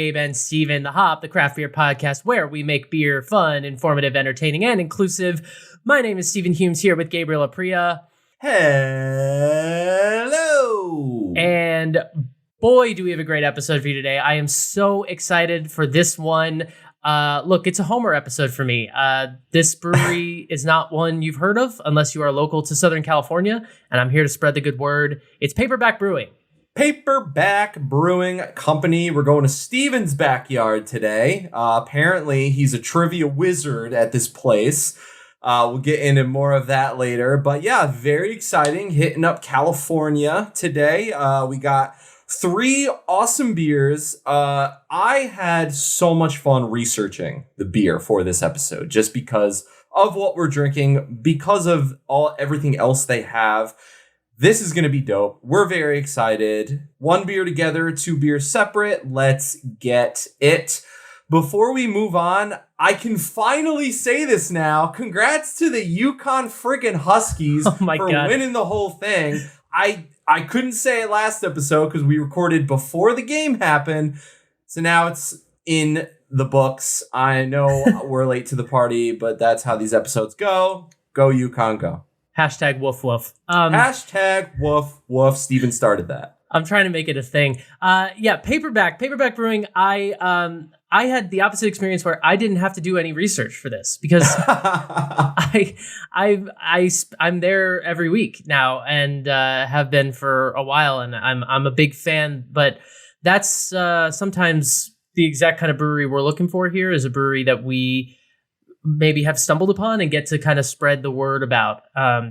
Gabe and Steven, The Hop, the craft beer podcast where we make beer fun, informative, entertaining, and inclusive. My name is Steven Humes here with Gabriel Apria. Hello! And boy, do we have a great episode for you today. I am so excited for this one. Look, it's a homer episode for me. This brewery is not one you've heard of unless you are local to Southern California, and I'm here to spread the good word. It's Paperback Brewing. Paperback Brewing Company. We're going to Steven's backyard today. Apparently, he's a trivia wizard at this place. We'll get into more of that later. But yeah, very exciting. Hitting up California today. We got 3 awesome beers. I had so much fun researching the beer for this episode just because of what we're drinking, because of everything else they have. This is going to be dope. We're very excited. 1 beer together, 2 beers separate. Let's get it. Before we move on, I can finally say this now. Congrats to the Yukon friggin' Huskies for winning the whole thing. I couldn't say it last episode because we recorded before the game happened. So now it's in the books. I know we're late to the party, but that's how these episodes go. Go Yukon, go. Hashtag woof woof. Hashtag woof woof. Steven started that. I'm trying to make it a thing. Paperback Brewing. I had the opposite experience where I didn't have to do any research for this because I'm there every week now and have been for a while, and I'm a big fan. But that's sometimes the exact kind of brewery we're looking for here is a brewery that we maybe have stumbled upon and get to kind of spread the word about.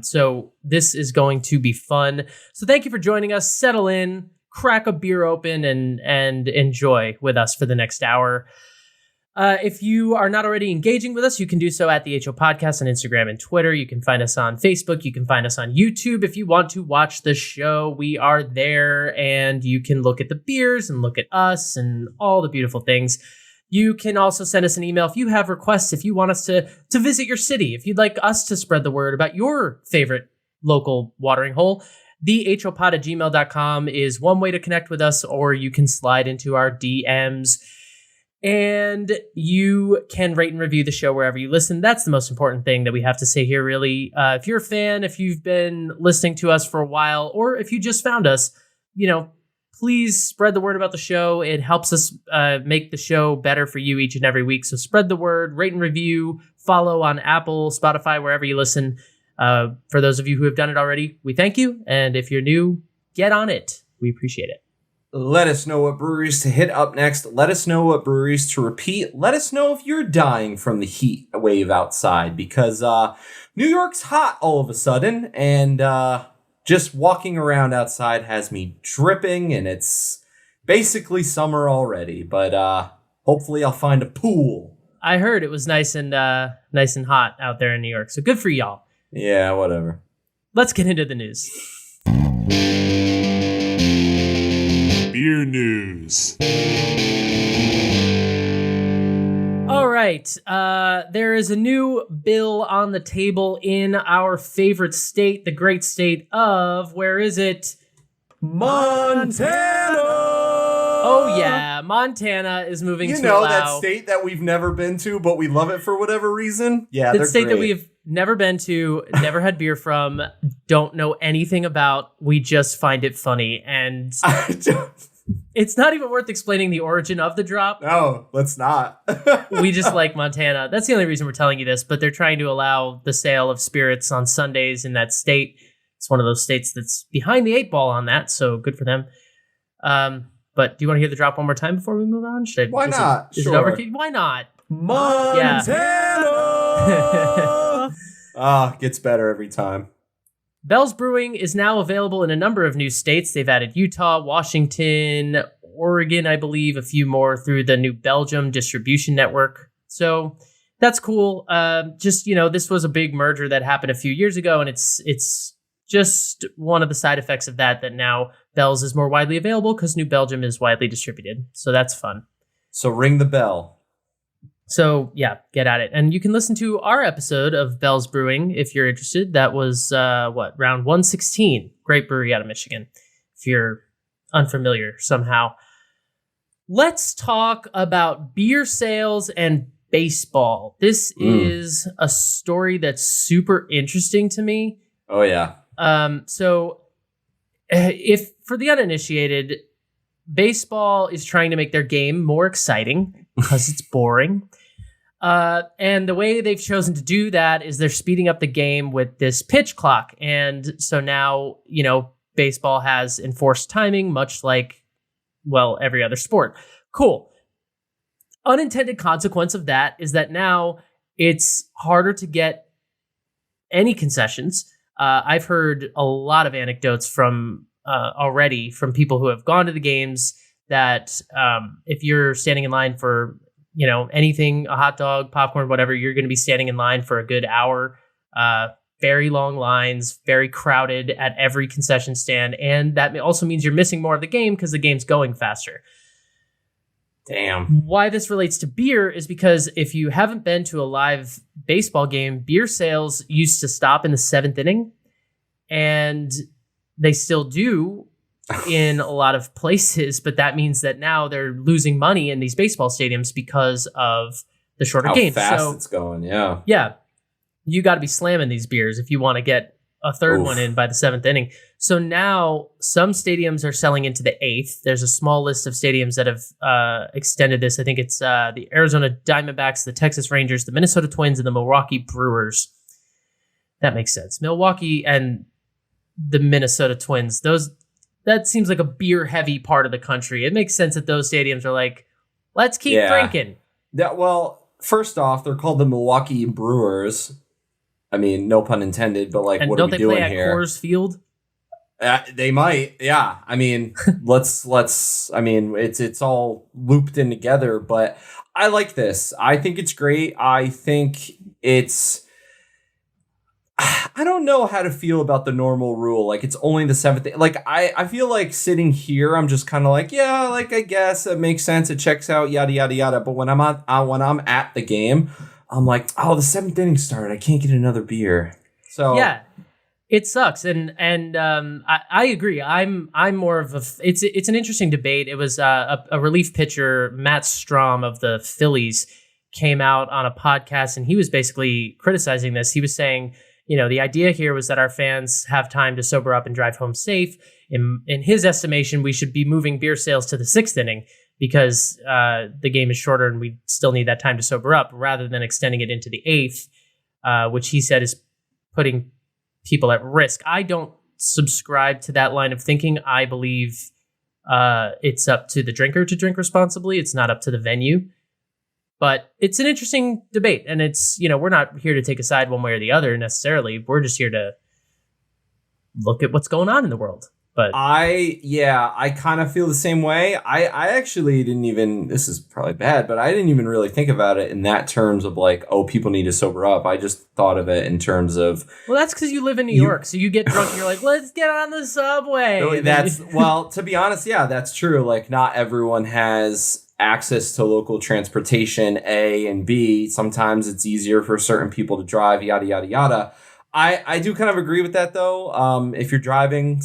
So this is going to be fun. So thank you for joining us. Settle in, crack a beer open, and enjoy with us for the next hour. If you are not already engaging with us, you can do so at the HO Podcast on Instagram and Twitter. You can find us on Facebook. You can find us on YouTube. If you want to watch the show, we are there, and you can look at the beers and look at us and all the beautiful things. You can also send us an email if you have requests, if you want us to visit your city, if you'd like us to spread the word about your favorite local watering hole. thehopod@gmail.com is one way to connect with us, or you can slide into our DMs. And you can rate and review the show wherever you listen. That's the most important thing that we have to say here, really. If you're a fan, if you've been listening to us for a while, or if you just found us, please spread the word about the show. It helps us make the show better for you each and every week. So spread the word, rate and review, follow on Apple, Spotify, wherever you listen. For those of you who have done it already, we thank you. And if you're new, get on it. We appreciate it. Let us know what breweries to hit up next. Let us know what breweries to repeat. Let us know if you're dying from the heat wave outside, because New York's hot all of a sudden, and just walking around outside has me dripping, and it's basically summer already. But hopefully I'll find a pool. I heard it was nice and hot out there in New York, so good for y'all. Yeah, whatever. Let's get into the news. Beer news. All right. There is a new bill on the table in our favorite state, the great state of, where is it? Montana! Oh, yeah. Montana is moving to allow... that state that we've never been to, but we love it for whatever reason? Yeah, the state that we've never been to, never had beer from, don't know anything about. We just find it funny. And it's not even worth explaining the origin of the drop. No, let's not. We just like Montana. That's the only reason we're telling you this, but they're trying to allow the sale of spirits on Sundays in that state. It's one of those states that's behind the 8 ball on that, so good for them. But do you want to hear the drop one more time before we move on? Why not? Is it over? Why not? Montana! Gets better every time. Bell's Brewing is now available in a number of new states. They've added Utah, Washington, Oregon, I believe, a few more through the New Belgium distribution network. So that's cool. This was a big merger that happened a few years ago, and it's just one of the side effects of that now Bell's is more widely available because New Belgium is widely distributed. So that's fun. So ring the bell. So yeah, get at it. And you can listen to our episode of Bell's Brewing if you're interested. That was round 116. Great brewery out of Michigan, if you're unfamiliar somehow. Let's talk about beer sales and baseball. This is a story that's super interesting to me. Oh, yeah. So if for the uninitiated, baseball is trying to make their game more exciting because it's boring. And the way they've chosen to do that is they're speeding up the game with this pitch clock. And so now, baseball has enforced timing, much like, well, every other sport. Cool. Unintended consequence of that is that now it's harder to get any concessions. I've heard a lot of anecdotes from already from people who have gone to the games that if you're standing in line for anything, a hot dog, popcorn, whatever, you're going to be standing in line for a good hour. Very long lines, very crowded at every concession stand, and that also means you're missing more of the game because the game's going faster. Damn. Why this relates to beer is because if you haven't been to a live baseball game, beer sales used to stop in the 7th inning, and they still do in a lot of places, but that means that now they're losing money in these baseball stadiums because of the shorter games. How fast it's going, yeah. Yeah. You got to be slamming these beers if you want to get a third one in by the 7th inning. So now some stadiums are selling into the 8th. There's a small list of stadiums that have extended this. I think it's the Arizona Diamondbacks, the Texas Rangers, the Minnesota Twins, and the Milwaukee Brewers. That makes sense. Milwaukee and the Minnesota Twins, that seems like a beer-heavy part of the country. It makes sense that those stadiums are like, let's keep drinking. Well, first off, they're called the Milwaukee Brewers. I mean, no pun intended, but like, and what are we doing here? Don't they play at Coors Field? They might, yeah. I mean, let's. I mean, it's all looped in together. But I like this. I think it's great. I think it's. I don't know how to feel about the normal rule. Like, it's only the 7th. Like, I feel like sitting here, I'm just kind of like, yeah, like, I guess it makes sense. It checks out, yada yada yada. But when I'm at the game, I'm like, oh, the 7th inning started. I can't get another beer. So yeah, it sucks. And I agree. I'm more of it's an interesting debate. It was a relief pitcher, Matt Strom of the Phillies, came out on a podcast and he was basically criticizing this. He was saying, the idea here was that our fans have time to sober up and drive home safe. In his estimation, we should be moving beer sales to the 6th inning because the game is shorter and we still need that time to sober up rather than extending it into the 8th, which he said is putting people at risk. I don't subscribe to that line of thinking. I believe it's up to the drinker to drink responsibly. It's not up to the venue. But it's an interesting debate, and it's, we're not here to take a side one way or the other necessarily. We're just here to look at what's going on in the world. But I kind of feel the same way. I actually didn't even, this is probably bad, but I didn't even really think about it in that terms of like, oh, people need to sober up. I just thought of it in terms of, well, that's because you live in New York, so you get drunk and you're like, let's get on the subway. Well, to be honest, yeah, that's true. Like, not everyone has access to local transportation, A and B. Sometimes it's easier for certain people to drive, yada yada yada. I do kind of agree with that though. If you're driving,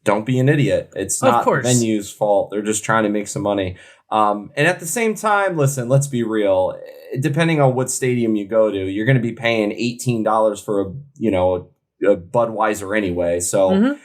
don't be an idiot. It's not the venue's fault. They're just trying to make some money. And at the same time, listen, let's be real. Depending on what stadium you go to, you're going to be paying $18 for a Budweiser anyway. So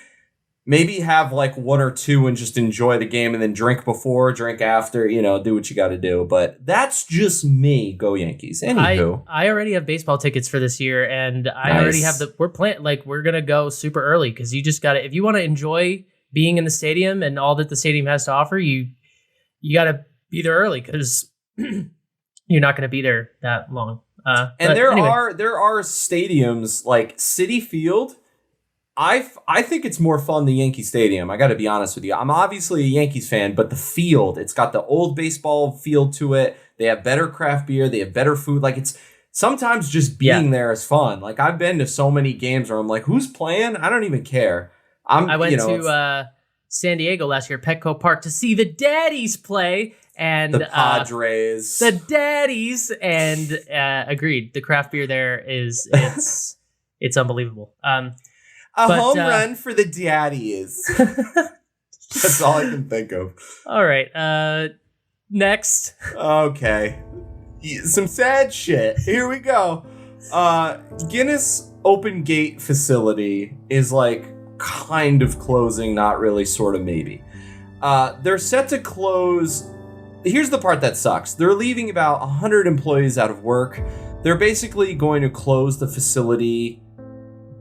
maybe have like one or two and just enjoy the game and then drink before, drink after, do what you got to do. But that's just me. Go Yankees. Anywho. I already have baseball tickets for this year, and I already have we're going to go super early because you just got to, if you want to enjoy being in the stadium and all that the stadium has to offer, you got to be there early because you're not going to be there that long. And there are stadiums like Citi Field. I think it's more fun than Yankee Stadium. I got to be honest with you. I'm obviously a Yankees fan, but the field, it's got the old baseball field to it. They have better craft beer. They have better food. Like, it's sometimes just being there is fun. Like, I've been to so many games where I'm like, who's playing? I don't even care. I went to San Diego last year, Petco Park, to see the Daddies play. And the Padres. The Daddies. And agreed. The craft beer there it's unbelievable. Home run for the Daddies. That's all I can think of. All right. Next. Okay. Some sad shit. Here we go. Guinness Open Gate facility is like kind of closing, not really, sort of, maybe. They're set to close. Here's the part that sucks. They're leaving about 100 employees out of work. They're basically going to close the facility,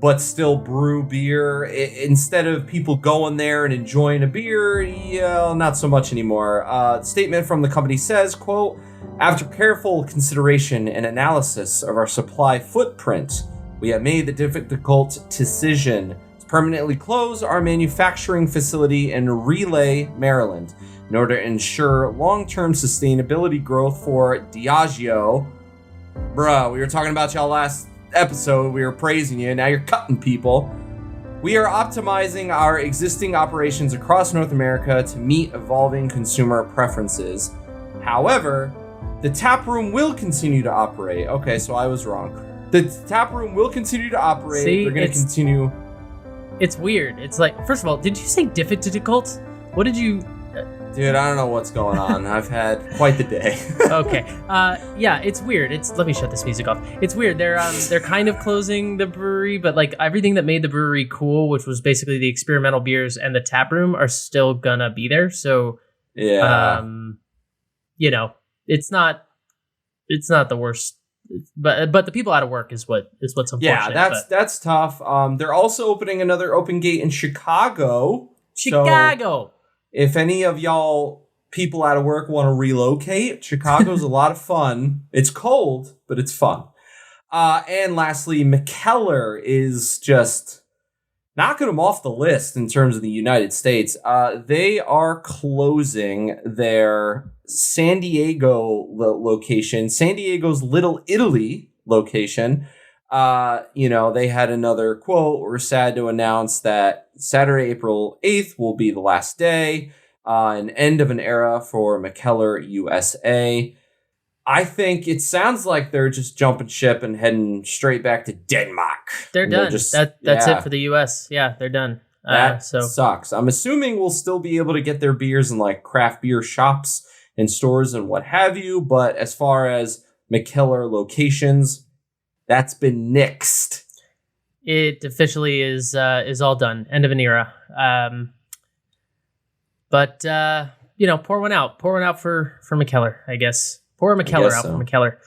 but still brew beer. Instead of people going there and enjoying a beer, not so much anymore. Statement from the company says, quote, after careful consideration and analysis of our supply footprint, we have made the difficult decision to permanently close our manufacturing facility in Relay, Maryland, in order to ensure long-term sustainability growth for Diageo. Bruh, we were talking about y'all last episode. We were praising you. Now you're cutting people. We are optimizing our existing operations across North America to meet evolving consumer preferences. However, the taproom will continue to operate. Okay, so I was wrong. The taproom will continue to operate. See, they're going to continue. It's weird. It's like, first of all, did you say difficult? What did you... Dude, I don't know what's going on. I've had quite the day. Okay. Yeah, it's weird. Let me shut this music off. It's weird. They're kind of closing the brewery, but like everything that made the brewery cool, which was basically the experimental beers and the taproom, are still gonna be there. So yeah. It's not the worst. But the people out of work is what's unfortunate. Yeah, that's tough. They're also opening another open gate in Chicago. So if any of y'all people out of work want to relocate, Chicago's a lot of fun. It's cold, but it's fun. And lastly, McKellar is just knocking them off the list in terms of the United States. They are closing their San Diego location, San Diego's Little Italy location. They had another quote, we're sad to announce that Saturday, April 8th will be the last day, an end of an era for McKellar USA. I think it sounds like they're just jumping ship and heading straight back to Denmark. They're done. That's it for the US. Yeah, they're done. That sucks. I'm assuming we'll still be able to get their beers in like craft beer shops and stores and what have you. But as far as McKellar locations, that's been nixed. It officially is all done. End of an era. But pour one out. Pour one out for McKellar, I guess. Pour McKellar out for McKellar.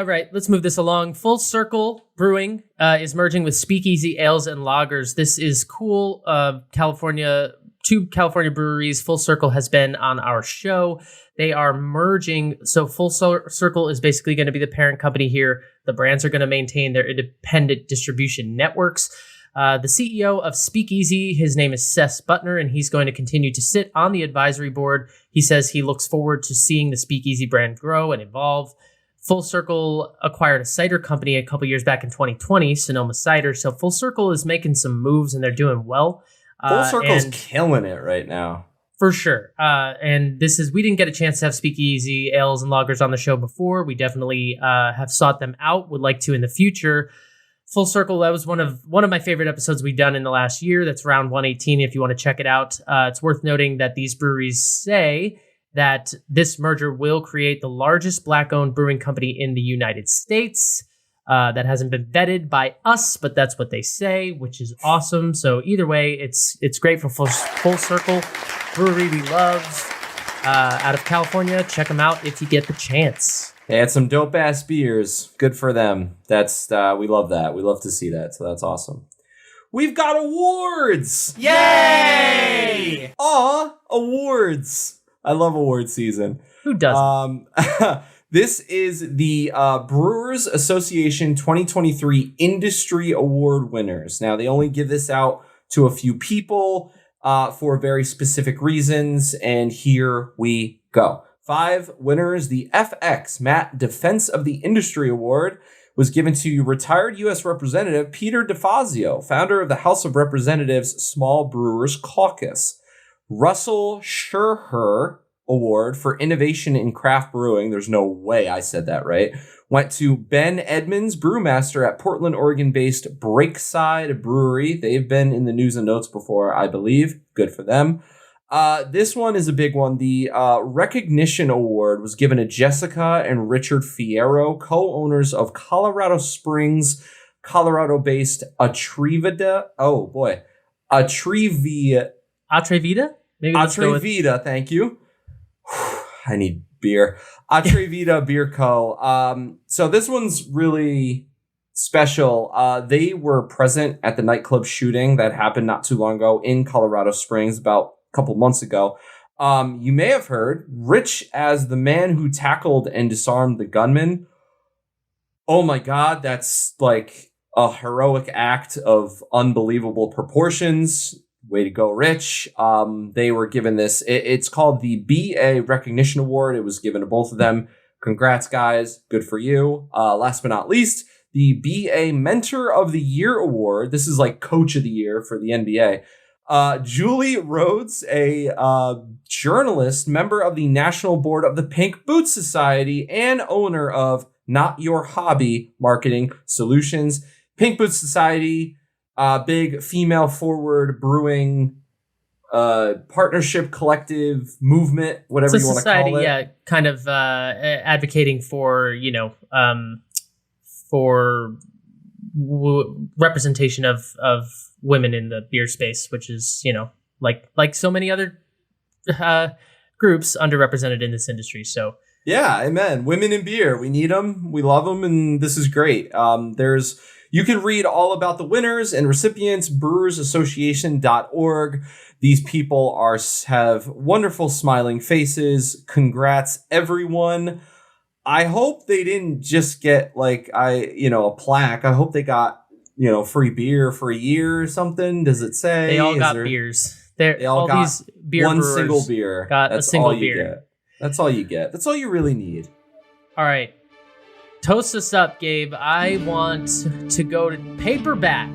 Right, let's move this along. Full Circle Brewing is merging with Speakeasy Ales and Lagers. This is cool. Two California breweries. Full Circle has been on our show. They are merging. So Full Circle is basically going to be the parent company here. The brands are going to maintain their independent distribution networks. The CEO of Speakeasy, his name is Seth Butner, and he's going to continue to sit on the advisory board. He says he looks forward to seeing the Speakeasy brand grow and evolve. Full Circle acquired a cider company a couple years back in 2020, Sonoma Cider. So Full Circle is making some moves, and they're doing well. Full Circle's killing it right now. For sure. And we didn't get a chance to have Speakeasy Ales and Lagers on the show before. We definitely have sought them out, would like to in the future. Full Circle, that was one of my favorite episodes we've done in the last year. That's round 118 if you want to check it out. It's worth noting that these breweries say that this merger will create the largest black-owned brewing company in the United States. That hasn't been vetted by us, but that's what they say, which is awesome. So either way, it's great for Full Circle Brewery we love out of California. Check them out if you get the chance. They had some dope ass beers. Good for them. That's we love that. We love to see that. So that's awesome. We've got awards. Yay! Awards. I love award season. Who doesn't? This is the Brewers Association 2023 Industry Award winners. Now, they only give this out to a few people for very specific reasons, and here we go. 5 winners. The FX Matt Defense of the Industry Award was given to retired U.S. Representative Peter DeFazio, founder of the House of Representatives Small Brewers Caucus. Russell Scherher Award for Innovation in Craft Brewing, there's no way I said that right, went to Ben Edmonds, brewmaster at Portland, Oregon-based Breakside Brewery. They've been in the news and notes before, I believe. Good for them. This one is a big one. The recognition award was given to Jessica and Richard Fierro, co-owners of Colorado Springs, Colorado-based Atrevida. Oh boy, Atrevida. Maybe let's go with Atrevida. Thank you. I need beer. Atrevida Beer Co. So this one's really special. They were present at the nightclub shooting that happened not too long ago in Colorado Springs, about a couple months ago. You may have heard Rich as the man who tackled and disarmed the gunman. Oh my God, that's like a heroic act of unbelievable proportions. Way to go, Rich. They were given this. It's called the BA Recognition Award. It was given to both of them. Congrats, guys. Good for you. Last but not least, the BA Mentor of the Year Award. This is like Coach of the Year for the NBA. Julie Rhodes, a journalist, member of the National Board of the Pink Boots Society, and owner of Not Your Hobby Marketing Solutions. Pink Boots Society, big female forward brewing partnership, collective movement, whatever you want to call it. Yeah, kind of advocating for, for representation of women in the beer space, which is, like so many other groups underrepresented in this industry. So yeah, amen. Women in beer, we need them, we love them, and this is great. You can read all about the winners and recipients, brewersassociation.org. These people have wonderful smiling faces. Congrats, everyone. I hope they didn't just get a plaque. I hope they got, free beer for a year or something. Does it say? They all got beers. They all got these beer one single beer. Got a single beer. That's all you get. That's all you really need. All right. Toast us up, Gabe. I want to go to Paperback.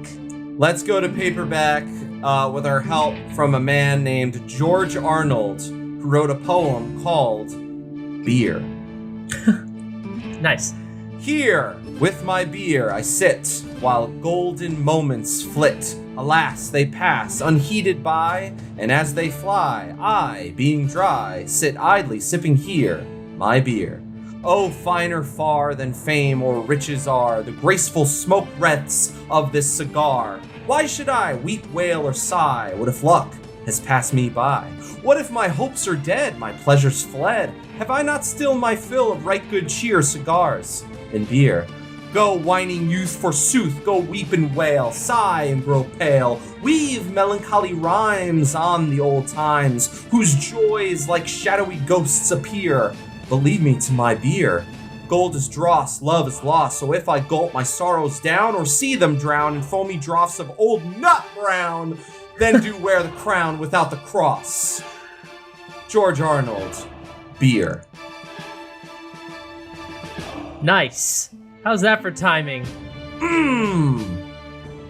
Let's go to Paperback with our help from a man named George Arnold, who wrote a poem called Beer. Nice. Here, with my beer, I sit, while golden moments flit. Alas, they pass, unheeded by, and as they fly, I, being dry, sit idly sipping here, my beer. Oh, finer far than fame or riches are the graceful smoke wreaths of this cigar. Why should I weep, wail, or sigh? What if luck has passed me by? What if my hopes are dead, my pleasures fled? Have I not still my fill of right good cheer, cigars and beer? Go, whining youth, forsooth, go weep and wail, sigh and grow pale, weave melancholy rhymes on the old times, whose joys like shadowy ghosts appear. But lead me to my beer. Gold is dross, love is lost, so if I gulp my sorrows down, or see them drown in foamy draughts of old nut brown, then do wear the crown without the cross. George Arnold, beer. Nice. How's that for timing?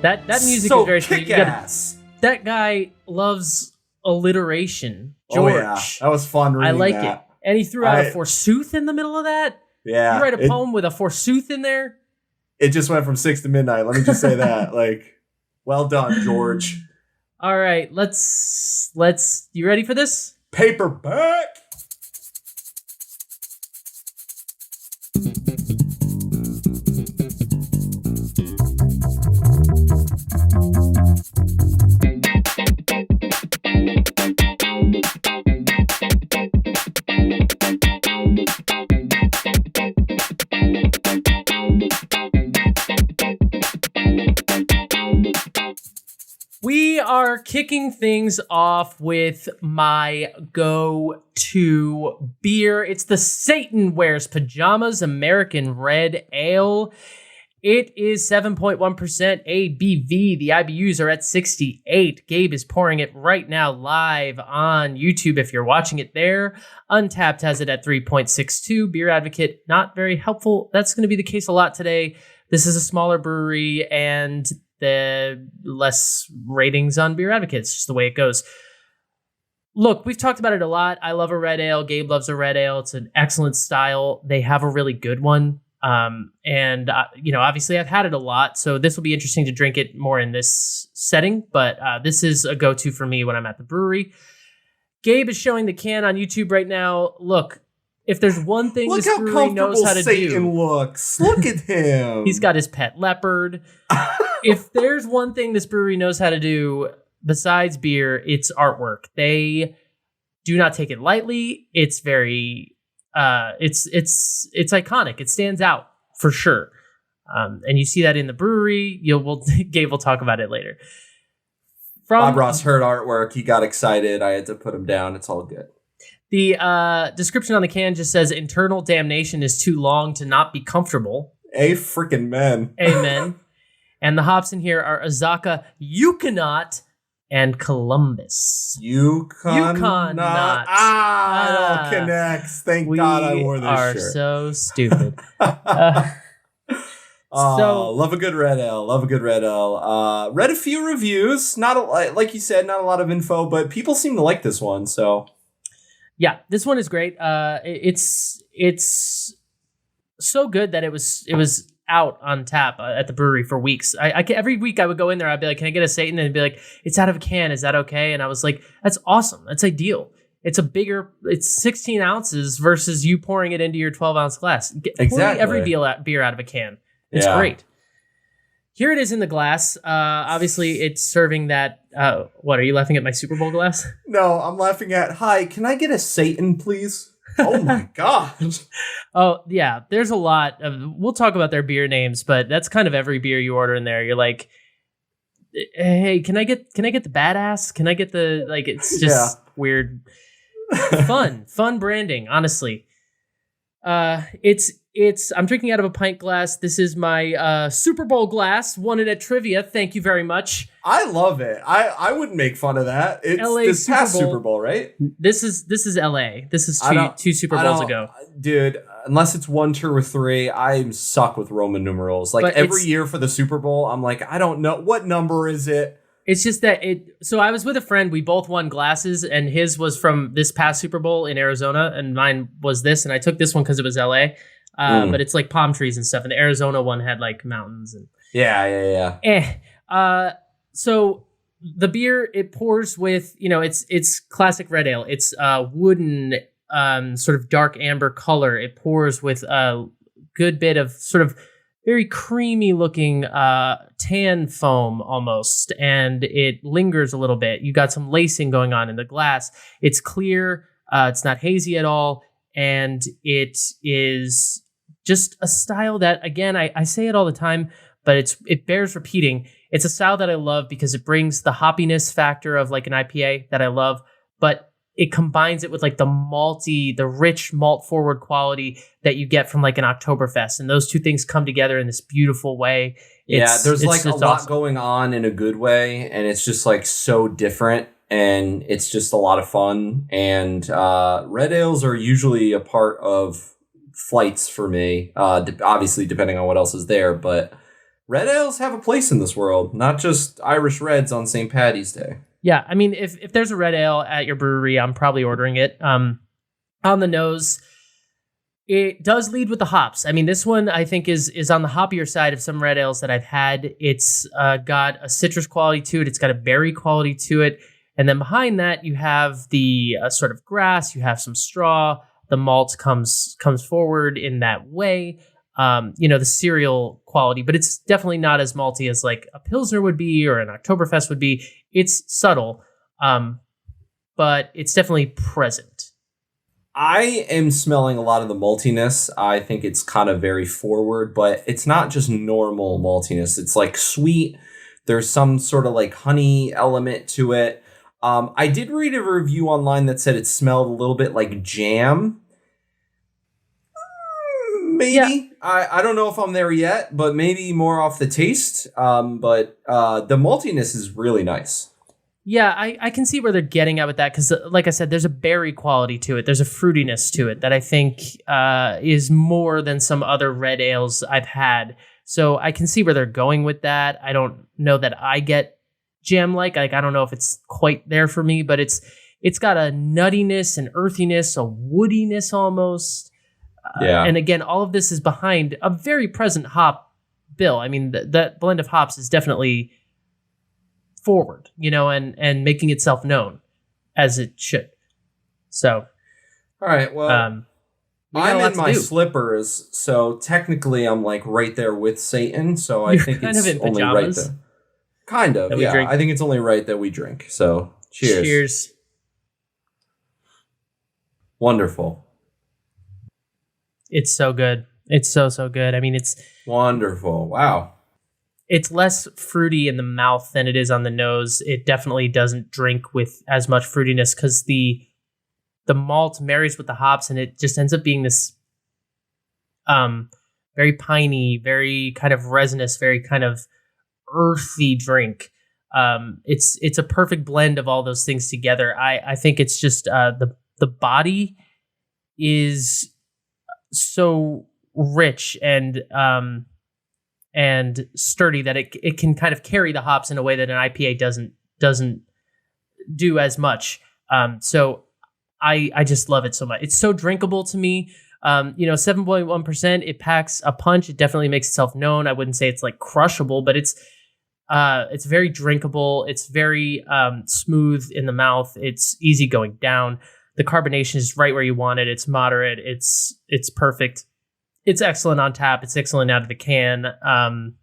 That music so is very kick-ass. That guy loves alliteration. George. Oh yeah, that was fun reading I like that. it. And he threw out a forsooth in the middle of that? Yeah. You write a poem with a forsooth in there? It just went from 6 to midnight. Let me just say that. Well done, George. All right, let's you ready for this? Paperback. We are kicking things off with my go-to beer. It's the Satan Wears Pajamas American Red Ale. It is 7.1% ABV. The IBUs are at 68. Gabe is pouring it right now live on YouTube if you're watching it there. Untapped has it at 3.62. Beer Advocate, not very helpful. That's going to be the case a lot today. This is a smaller brewery and the less ratings on Beer Advocate. It's just the way it goes. Look, we've talked about it a lot. I love a red ale. Gabe loves a red ale. It's an excellent style. They have a really good one. Obviously I've had it a lot, so this will be interesting to drink it more in this setting, but this is a go-to for me when I'm at the brewery. Gabe is showing the can on YouTube right now. Look, if there's one thing Look this how brewery knows comfortable how to Satan do, looks. Look at him. he's got his pet leopard. If there's one thing this brewery knows how to do besides beer, it's artwork. They do not take it lightly. It's very, it's iconic. It stands out for sure. And you see that in the brewery. Gabe will talk about it later. Bob Ross heard artwork. He got excited. I had to put him down. It's all good. The description on the can just says, "Internal damnation is too long to not be comfortable." A freaking man. Amen. And the hops in here are Azaka, Yukonot, and Columbus. Yukonot. It all connects. Thank God I wore this shirt. We are so stupid. Love a good red ale. Love a good red ale. Read a few reviews. Like you said, not a lot of info, but people seem to like this one. So, yeah, this one is great. It's so good that it was out on tap at the brewery for weeks. Every week I would go in there. I'd be like, "Can I get a Satan?" And they'd be like, "It's out of a can. Is that okay?" And I was like, "That's awesome. That's ideal." It's 16 ounces versus you pouring it into your 12-ounce glass. Pouring every beer out of a can. It's great. Here it is in the glass. Obviously, it's serving that. What, are you laughing at my Super Bowl glass? No, I'm laughing at, "Hi, can I get a Satan, please?" Oh, my God. Oh, yeah. There's a lot of. We'll talk about their beer names, but that's kind of every beer you order in there. You're like, "Hey, can I get the badass? Can I get the," like, it's just weird. Fun branding, honestly. I'm drinking out of a pint glass. This is my Super Bowl glass. Won it at trivia. Thank you very much. I love it. I wouldn't make fun of that. It's LA this past Super Bowl, right? This is LA. This is two Super Bowls ago. Dude, unless it's 1, 2, or 3, I suck with Roman numerals. Like every year for the Super Bowl, I'm like, I don't know. What number is it? It's just that so I was with a friend, we both won glasses, and his was from this past Super Bowl in Arizona, and mine was this, and I took this one because it was LA. But it's like palm trees and stuff, and the Arizona one had like mountains and so the beer, it pours with, it's classic red ale. It's wooden, sort of dark amber color. It pours with a good bit of sort of very creamy looking tan foam almost, and it lingers a little bit. You got some lacing going on in the glass. It's clear. It's not hazy at all, and it is just a style that, again, I say it all the time, but it bears repeating. It's a style that I love because it brings the hoppiness factor of like an IPA that I love, but it combines it with like the rich malt forward quality that you get from like an Oktoberfest. And those two things come together in this beautiful way. There's a lot going on in a good way. And it's just like so different. And it's just a lot of fun. And red ales are usually a part of flights for me, obviously depending on what else is there. But red ales have a place in this world, not just Irish Reds on St. Paddy's Day. Yeah, I mean, if there's a red ale at your brewery, I'm probably ordering it. On the nose, it does lead with the hops. I mean, this one I think is on the hoppier side of some red ales that I've had. It's got a citrus quality to it. It's got a berry quality to it. And then behind that, you have the sort of grass. You have some straw. The malt comes forward in that way. The cereal quality, but it's definitely not as malty as like a Pilsner would be or an Oktoberfest would be. It's subtle, but it's definitely present. I am smelling a lot of the maltiness. I think it's kind of very forward, but it's not just normal maltiness. It's like sweet. There's some sort of like honey element to it. I did read a review online that said it smelled a little bit like jam. Maybe. Yeah. I don't know if I'm there yet, but maybe more off the taste. But the maltiness is really nice. Yeah, I can see where they're getting at with that because, like I said, there's a berry quality to it. There's a fruitiness to it that I think is more than some other red ales I've had. So I can see where they're going with that. I don't know that I get jam-like. I don't know if it's quite there for me, but it's got a nuttiness, an earthiness, a woodiness almost. And again, all of this is behind a very present hop bill. I mean, that blend of hops is definitely forward, and making itself known as it should. So, All right. Well, we got a I'm lot in to my do. slippers, so technically I'm like right there with Satan. So I You're think kind it's of in only right pajamas there. Kind of, that we yeah. drink. I think it's only right that we drink. So cheers. Cheers. Wonderful. It's so good. It's so good. I mean, it's Wonderful. Wow. it's less fruity in the mouth than it is on the nose. It definitely doesn't drink with as much fruitiness because the malt marries with the hops, and it just ends up being this very piney, very kind of resinous, very kind of earthy drink. It's a perfect blend of all those things together. I think it's just the body is so rich and sturdy that it can kind of carry the hops in a way that an IPA doesn't do as much. So I just love it so much. It's so drinkable to me. 7.1%, it packs a punch. It definitely makes itself known. I wouldn't say it's like crushable, but it's very drinkable. It's very smooth in the mouth. It's easy going down. The carbonation is right where you want it. It's moderate. It's perfect. It's excellent on tap. It's excellent out of the can. And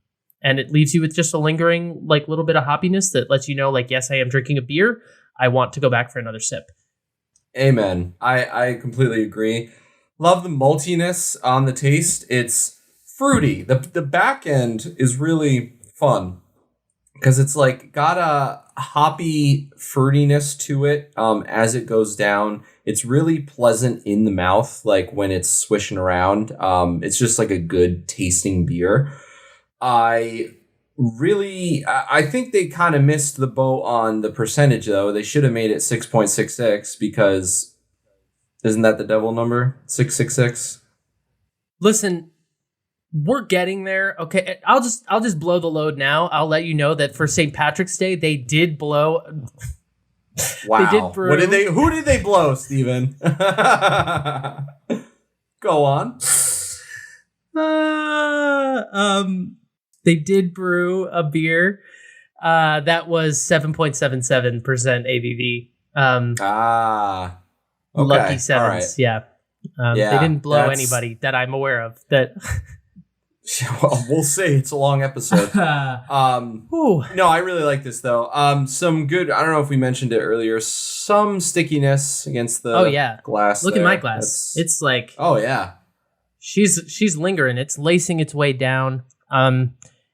it leaves you with just a lingering like little bit of hoppiness that lets you know like, yes, I am drinking a beer. I want to go back for another sip. Amen. I completely agree. Love the maltiness on the taste. It's fruity. The back end is really fun because it's like got a hoppy fruitiness to it as it goes down. It's really pleasant in the mouth, like when it's swishing around. It's just like a good tasting beer. I think they kind of missed the boat on the percentage though. They should have made it 6.66 because isn't that the devil number? 666? Listen, we're getting there. Okay, I'll just blow the load now. I'll let you know that for St. Patrick's Day, they did blow. Wow. They did brew. Who did they blow, Steven? Go on. They did brew a beer that was 7.77% ABV. Okay. Lucky sevens, right. yeah. They didn't blow anybody that I'm aware of. That well, we'll see. It's a long episode. No, I really like this though. Some good. I don't know if we mentioned it earlier. Some stickiness against the glass. Look at my glass. It's like she's lingering. It's lacing its way down.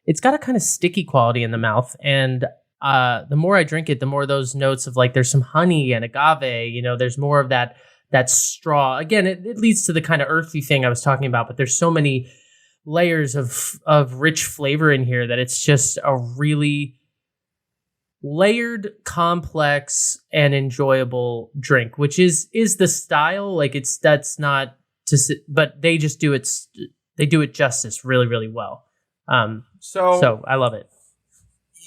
It's got a kind of sticky quality in the mouth, and the more I drink it, the more those notes of like there's some honey and agave. There's more of that straw. Again, it leads to the kind of earthy thing I was talking about. But there's so many layers of rich flavor in here that it's just a really layered, complex, and enjoyable drink, which is the style. Like that's not to, but they just do it. They do it justice really, really well. So I love it.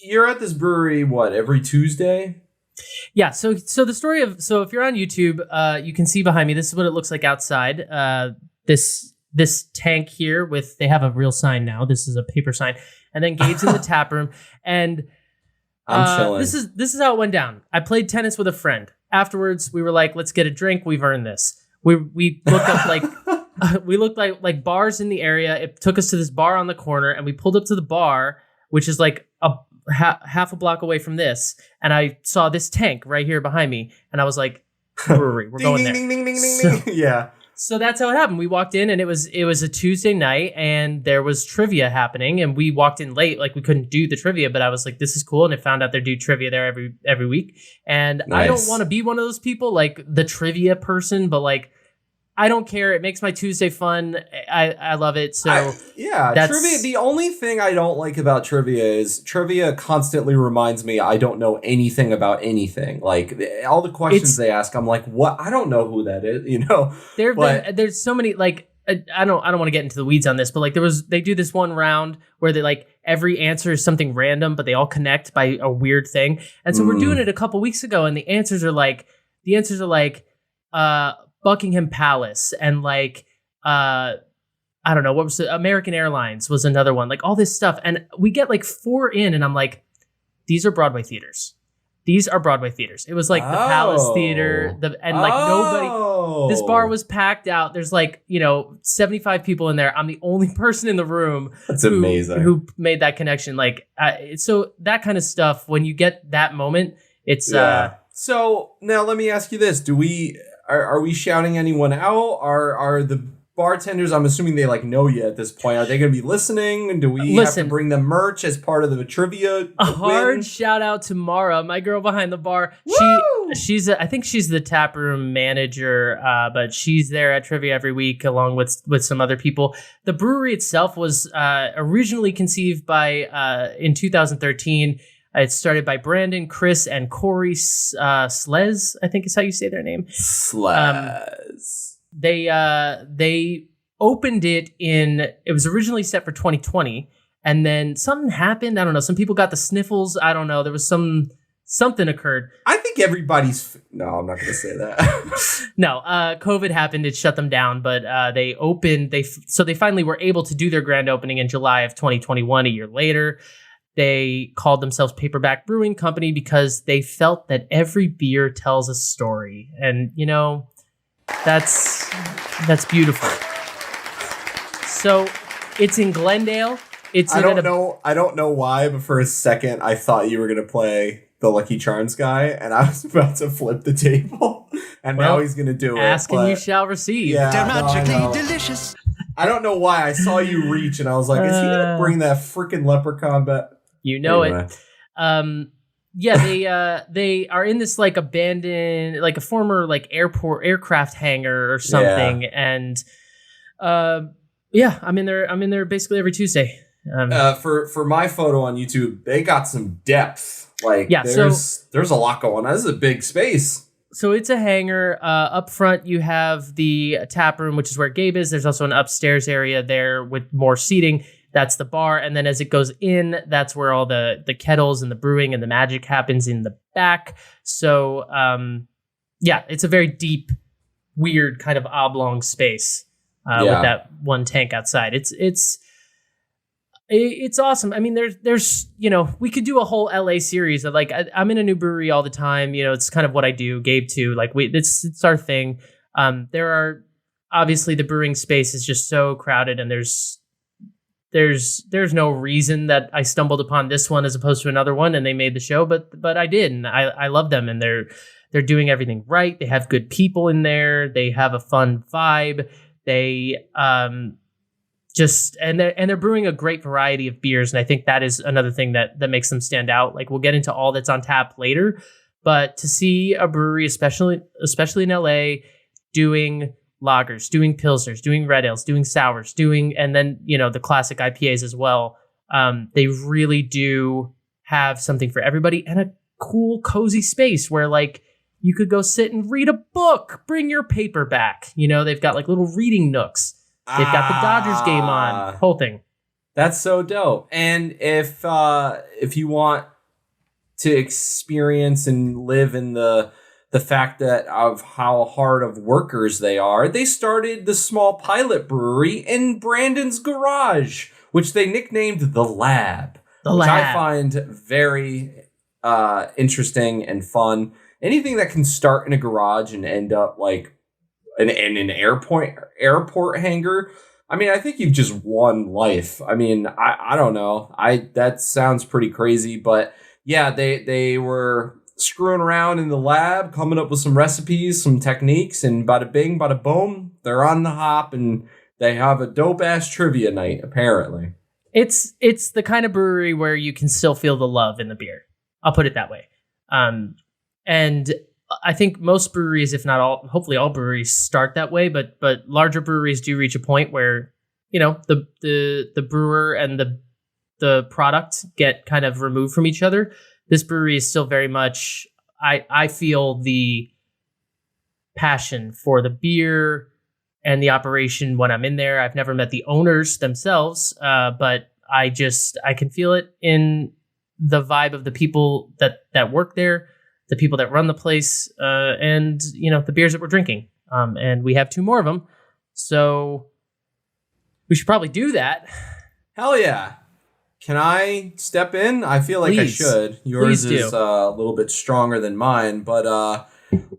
You're at this brewery, what, every Tuesday? Yeah. So the story of, if you're on YouTube, you can see behind me, this is what it looks like outside. This tank here they have a real sign now. This is a paper sign. And then Gabe's in the tap room. And I'm chilling. This is how it went down. I played tennis with a friend. Afterwards, we were like, let's get a drink. We've earned this. We looked up like we looked like bars in the area. It took us to this bar on the corner, and we pulled up to the bar, which is like half a block away from this. And I saw this tank right here behind me, and I was like, brewery, we're going there. Ding, ding, ding, ding, ding. Yeah. So that's how it happened. We walked in, and it was a Tuesday night, and there was trivia happening, and we walked in late, like we couldn't do the trivia, but I was like, this is cool, and I found out they do trivia there every week, and nice. I don't want to be one of those people, like the trivia person, but like I don't care. It makes my Tuesday fun. I love it. So trivia. The only thing I don't like about trivia is trivia constantly reminds me I don't know anything about anything. Like all the questions they ask, I'm like, what? I don't know who that is. There's so many like I don't want to get into the weeds on this, but like they do this one round where they like every answer is something random, but they all connect by a weird thing. And so we're doing it a couple weeks ago, and the answers are like Buckingham Palace and like I don't know what was American Airlines was another one, like all this stuff, and we get like 4 in, and I'm like, these are Broadway theaters. These are Broadway theaters. It was like the Palace Theater, nobody. This bar was packed out. There's 75 people in there. I'm the only person in the room. That's amazing. Who made that connection? So that kind of stuff. When you get that moment, it's So now let me ask you this: are we shouting anyone out? Are the bartenders, I'm assuming they know you at this point. Are they going to be listening? Do we have to bring them merch as part of the trivia? Hard shout out to Mara, my girl behind the bar. Woo! I think she's the taproom manager, but she's there at trivia every week along with some other people. The brewery itself was originally conceived by in 2013. It's started by Brandon, Chris, and Corey Slez, I think is how you say their name. Slez. They opened it it was originally set for 2020, and then something happened. I don't know. Some people got the sniffles. I don't know. There was something occurred. I think everybody's. No, I'm not going to say that. No, COVID happened. It shut them down, but they opened. So they finally were able to do their grand opening in July of 2021. A year later, they called themselves Paperback Brewing Company because they felt that every beer tells a story, and that's beautiful. So it's in Glendale. I don't know why, but for a second I thought you were gonna play the Lucky Charms guy, and I was about to flip the table. And now he's gonna do it. Ask and you shall receive. Yeah, they're magically delicious. I don't know why. I saw you reach, and I was like, "Is he gonna bring that freaking leprechaun back?" Anyway. It. Yeah, they are in this abandoned, a former aircraft hangar or something, and I'm in there basically every Tuesday. For my photo on YouTube, they got some depth. There's a lot going on. This is a big space. So it's a hangar. Up front, you have the tap room, which is where Gabe is. There's also an upstairs area there with more seating. That's the bar. And then as it goes in, that's where all the kettles and the brewing and the magic happens in the back. So, it's a very deep, weird kind of oblong space with that one tank outside. It's awesome. I mean, there's we could do a whole LA series of I'm in a new brewery all the time. It's kind of what I do. Gabe too. It's our thing. There are obviously the brewing space is just so crowded, and there's no reason that I stumbled upon this one as opposed to another one and they made the show, but I did, and I love them, and they're doing everything right. They have good people in there. They have a fun vibe. They they're brewing a great variety of beers, and I think that is another thing that makes them stand out. We'll get into all that's on tap later, but to see a brewery, especially in LA, doing lagers, doing pilsners, doing red ales, doing sours, and then the classic IPAs as well. They really do have something for everybody, and a cool, cozy space where you could go sit and read a book. Bring your paperback. They've got little reading nooks. They've got the Dodgers game on. Whole thing. That's so dope. And if you want to experience and live in the fact that of how hard of workers they are, they started the small pilot brewery in Brandon's garage, which they nicknamed The Lab. Which I find very interesting and fun. Anything that can start in a garage and end up in an airport hangar. I mean, I think you've just won life. I mean, I don't know. That sounds pretty crazy, but yeah, they were screwing around in the lab, coming up with some recipes, some techniques, and bada bing, bada boom, they're on the hop, and they have a dope ass trivia night. Apparently, it's the kind of brewery where you can still feel the love in the beer. I'll put it that way. And I think most breweries, if not all, hopefully all breweries start that way, but larger breweries do reach a point where the brewer and the product get kind of removed from each other. This brewery is still very much, I feel the passion for the beer and the operation when I'm in there. I've never met the owners themselves, but I can feel it in the vibe of the people that work there, the people that run the place, and the beers that we're drinking. And we have 2 more of them, so we should probably do that. Hell yeah. Can I step in? I feel like Please. I should. Yours Please is do. a little bit stronger than mine, but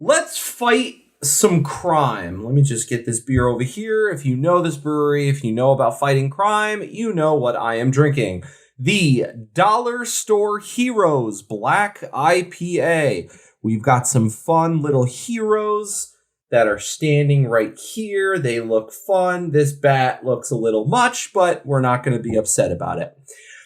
let's fight some crime. Let me just get this beer over here. If you know this brewery, if you know about fighting crime, you know what I am drinking. The Dollar Store Heroes Black IPA. We've got some fun little heroes that are standing right here. They look fun. This bat looks a little much, but we're not going to be upset about it.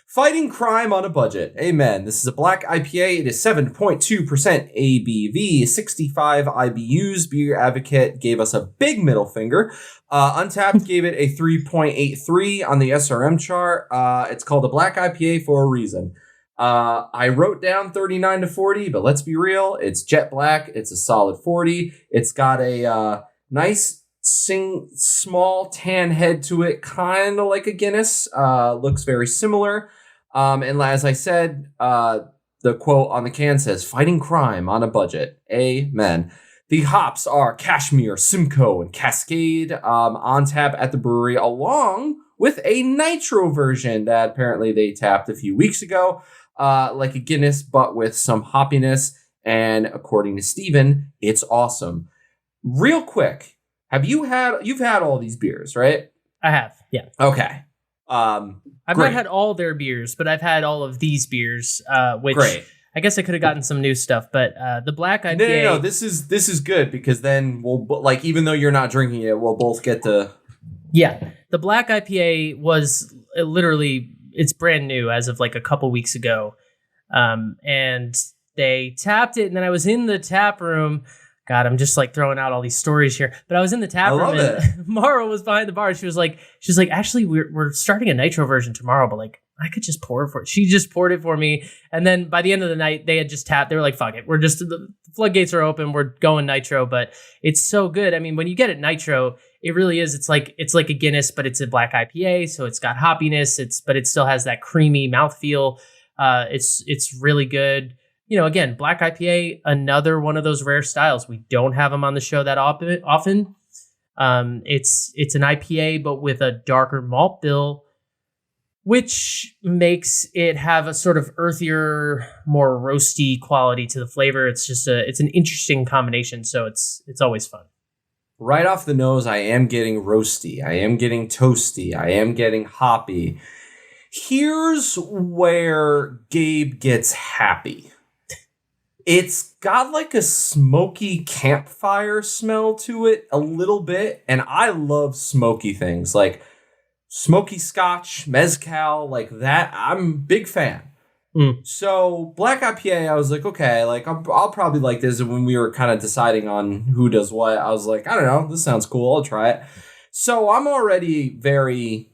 Fighting crime on a budget. Amen. This is a black IPA. It is 7.2% ABV, 65 IBUs. Beer Advocate gave us a big middle finger. Untapped gave it a 3.83 on the SRM chart. It's called a black IPA for a reason. I wrote down 39 to 40, but let's be real. It's jet black. It's a solid 40. It's got a nice small tan head to it, kind of like a Guinness. Looks very similar. And as I said, the quote on the can says, "Fighting crime on a budget." Amen. The hops are Cashmere, Simcoe, and Cascade on tap at the brewery, along with a nitro version that apparently they tapped a few weeks ago, like a Guinness, but with some hoppiness. And according to Steven, it's awesome. Real quick, you've had all these beers, right? I have, yeah. Okay. I've great. not had all their beers, but I've had all of these beers, which Great. I guess I could have gotten some new stuff, but the black IPA. No. This is good because then we'll even though you're not drinking it, we'll both get to. Yeah, the black IPA was literally, it's brand new as of like a couple weeks ago, and they tapped it, and then I was in the tap room. God, I'm just like throwing out all these stories here. But I was in the tap room and Mara was behind the bar. She was like, actually, we're starting a nitro version tomorrow, but like I could just pour it for it. She just poured it for me. And then by the end of the night, they had just tapped. They were like, fuck it. The floodgates are open. We're going nitro, but it's so good. I mean, when you get it nitro, it really is. It's like a Guinness, but it's a black IPA. So it's got hoppiness. But it still has that creamy mouthfeel. It's really good. You know, again, black IPA, another one of those rare styles. We don't have them on the show that often. It's an IPA, but with a darker malt bill, which makes it have a sort of earthier, more roasty quality to the flavor. It's just it's an interesting combination. So it's always fun. Right off the nose, I am getting roasty. I am getting toasty. I am getting hoppy. Here's where Gabe gets happy. It's got like a smoky campfire smell to it a little bit. And I love smoky things like smoky scotch, mezcal, like that. I'm a big fan. So black IPA, I was like, okay, like I'll probably like this. And when we were kind of deciding on who does what, I was like, I don't know, this sounds cool. I'll try it. So I'm already very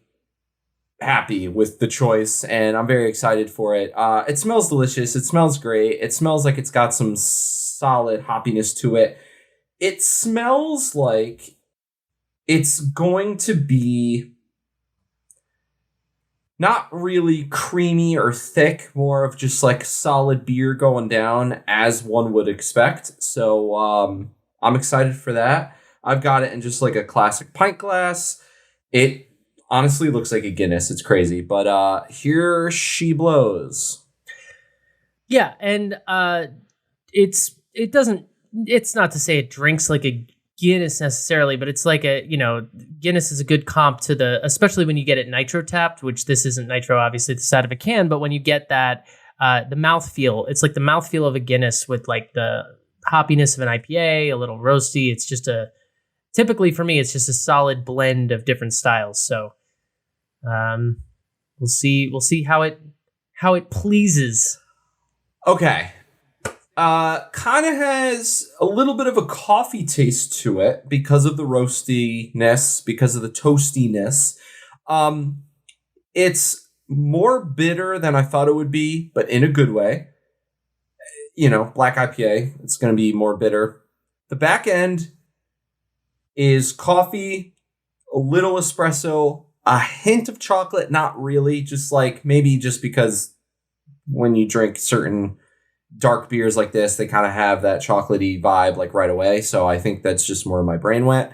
happy with the choice and I'm very excited for it. It smells delicious. It smells great. It smells like it's got some solid hoppiness to it. It smells like it's going to be not really creamy or thick, more of just like solid beer going down as one would expect. So I'm excited for that. I've got it in just like a classic pint glass. It honestly looks like a Guinness. It's crazy. But here she blows. Yeah, and it's not to say it drinks like a Guinness necessarily, but it's like Guinness is a good comp to especially when you get it nitro tapped, which this isn't nitro, obviously, the side of a can, but when you get that, the mouthfeel, it's like the mouthfeel of a Guinness with like the hoppiness of an IPA, a little roasty. It's just typically for me, it's just a solid blend of different styles. So we'll see how it pleases. Okay. Kind of has a little bit of a coffee taste to it because of the roastiness, because of the toastiness. It's more bitter than I thought it would be, but in a good way. You know, black IPA, it's going to be more bitter. The back end is coffee, a little espresso, a hint of chocolate, not really, just like maybe just because when you drink certain dark beers like this, they kind of have that chocolatey vibe like right away. So I think that's just more my brain went.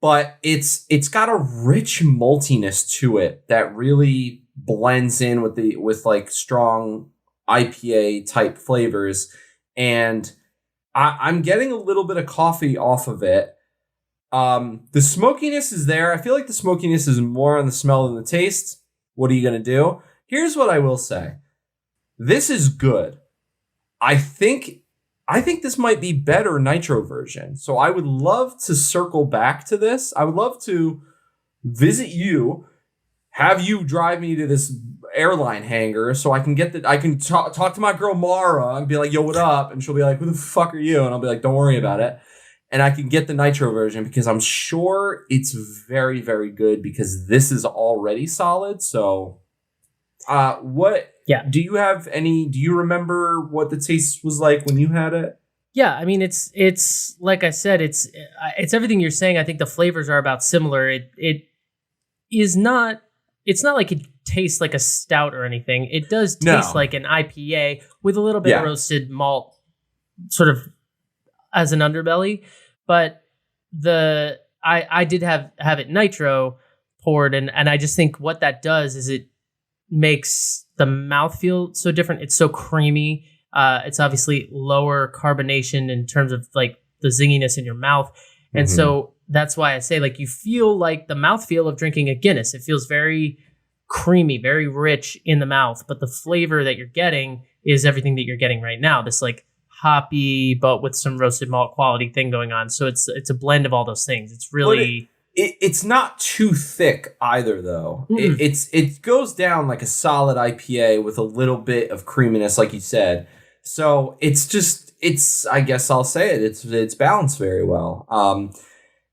But it's got a rich maltiness to it that really blends in with like strong IPA type flavors, and I'm getting a little bit of coffee off of it. The smokiness is there. I feel like the smokiness is more on the smell than the taste. What are you gonna do? Here's what I will say. This is good. I think this might be better nitro version. So I would love to circle back to this. I would love to visit you, have you drive me to this airline hangar so I can talk to my girl Mara and be like, yo, what up? And she'll be like, who the fuck are you? And I'll be like, don't worry about it. And I can get the nitro version because I'm sure it's very, very good because this is already solid. So do you remember what the taste was like when you had it? Yeah, I mean, it's like I said, it's everything you're saying. I think the flavors are about similar. It's not like it tastes like a stout or anything. It does taste like an IPA with a little bit of roasted malt sort of as an underbelly. But I did have it nitro poured, and I just think what that does is it makes the mouth feel so different. It's so creamy. It's obviously lower carbonation in terms of like the zinginess in your mouth. And so that's why I say like you feel like the mouthfeel of drinking a Guinness. It feels very creamy, very rich in the mouth, but the flavor that you're getting is everything that you're getting right now. This like hoppy, but with some roasted malt quality thing going on. So it's a blend of all those things. It's really... It's not too thick either, though. It goes down like a solid IPA with a little bit of creaminess, like you said. So it's I guess I'll say it. It's balanced very well.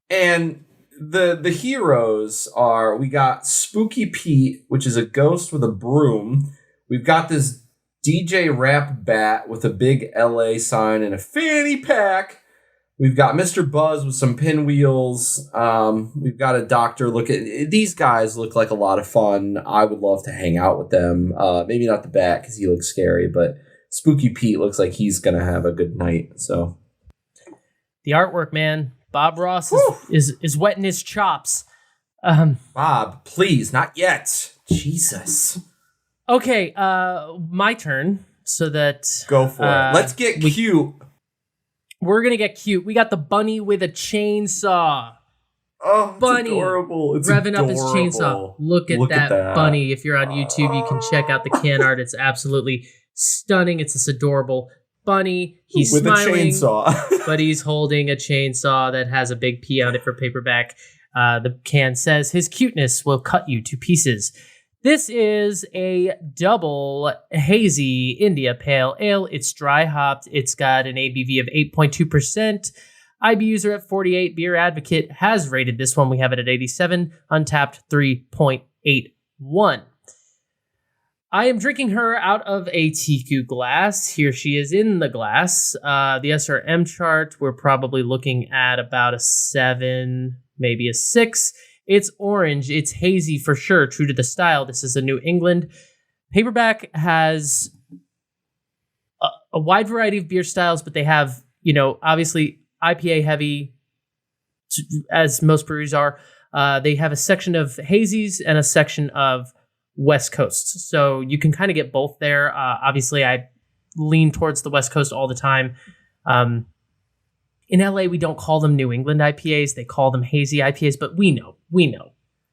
And the heroes are, we got Spooky Pete, which is a ghost with a broom. We've got this DJ Rap Bat with a big LA sign and a fanny pack. We've got Mr. Buzz with some pinwheels. We've got a doctor. These guys look like a lot of fun. I would love to hang out with them. Maybe not the Bat because he looks scary, but Spooky Pete looks like he's going to have a good night. So the artwork, man. Bob Ross is wetting his chops. Bob, please, not yet. Jesus. Okay, my turn. So that go for it. Let's get cute. We're going to get cute. We got the bunny with a chainsaw. Oh, bunny. It's adorable. It's revving adorable. up his chainsaw. Look at that bunny. If you're on YouTube, you can check out the can art. It's absolutely stunning. It's this adorable bunny. He's with smiling, a chainsaw. but he's holding a chainsaw that has a big P on it for paperback. The can says, his cuteness will cut you to pieces. This is a double hazy India Pale Ale. It's dry hopped. It's got an ABV of 8.2%. IBUs are at 48. Beer Advocate has rated this one. We have it at 87. Untapped 3.81. I am drinking her out of a TQ glass. Here she is in the glass. The SRM chart, we're probably looking at about a 7, maybe a 6. It's orange. It's hazy for sure. True to the style. This is a New England. Paperback has a wide variety of beer styles, but they have, obviously IPA heavy, as most breweries are. They have a section of hazies and a section of West Coast. So you can kind of get both there. Obviously, I lean towards the West Coast all the time. In LA, we don't call them New England IPAs. They call them hazy IPAs, but we know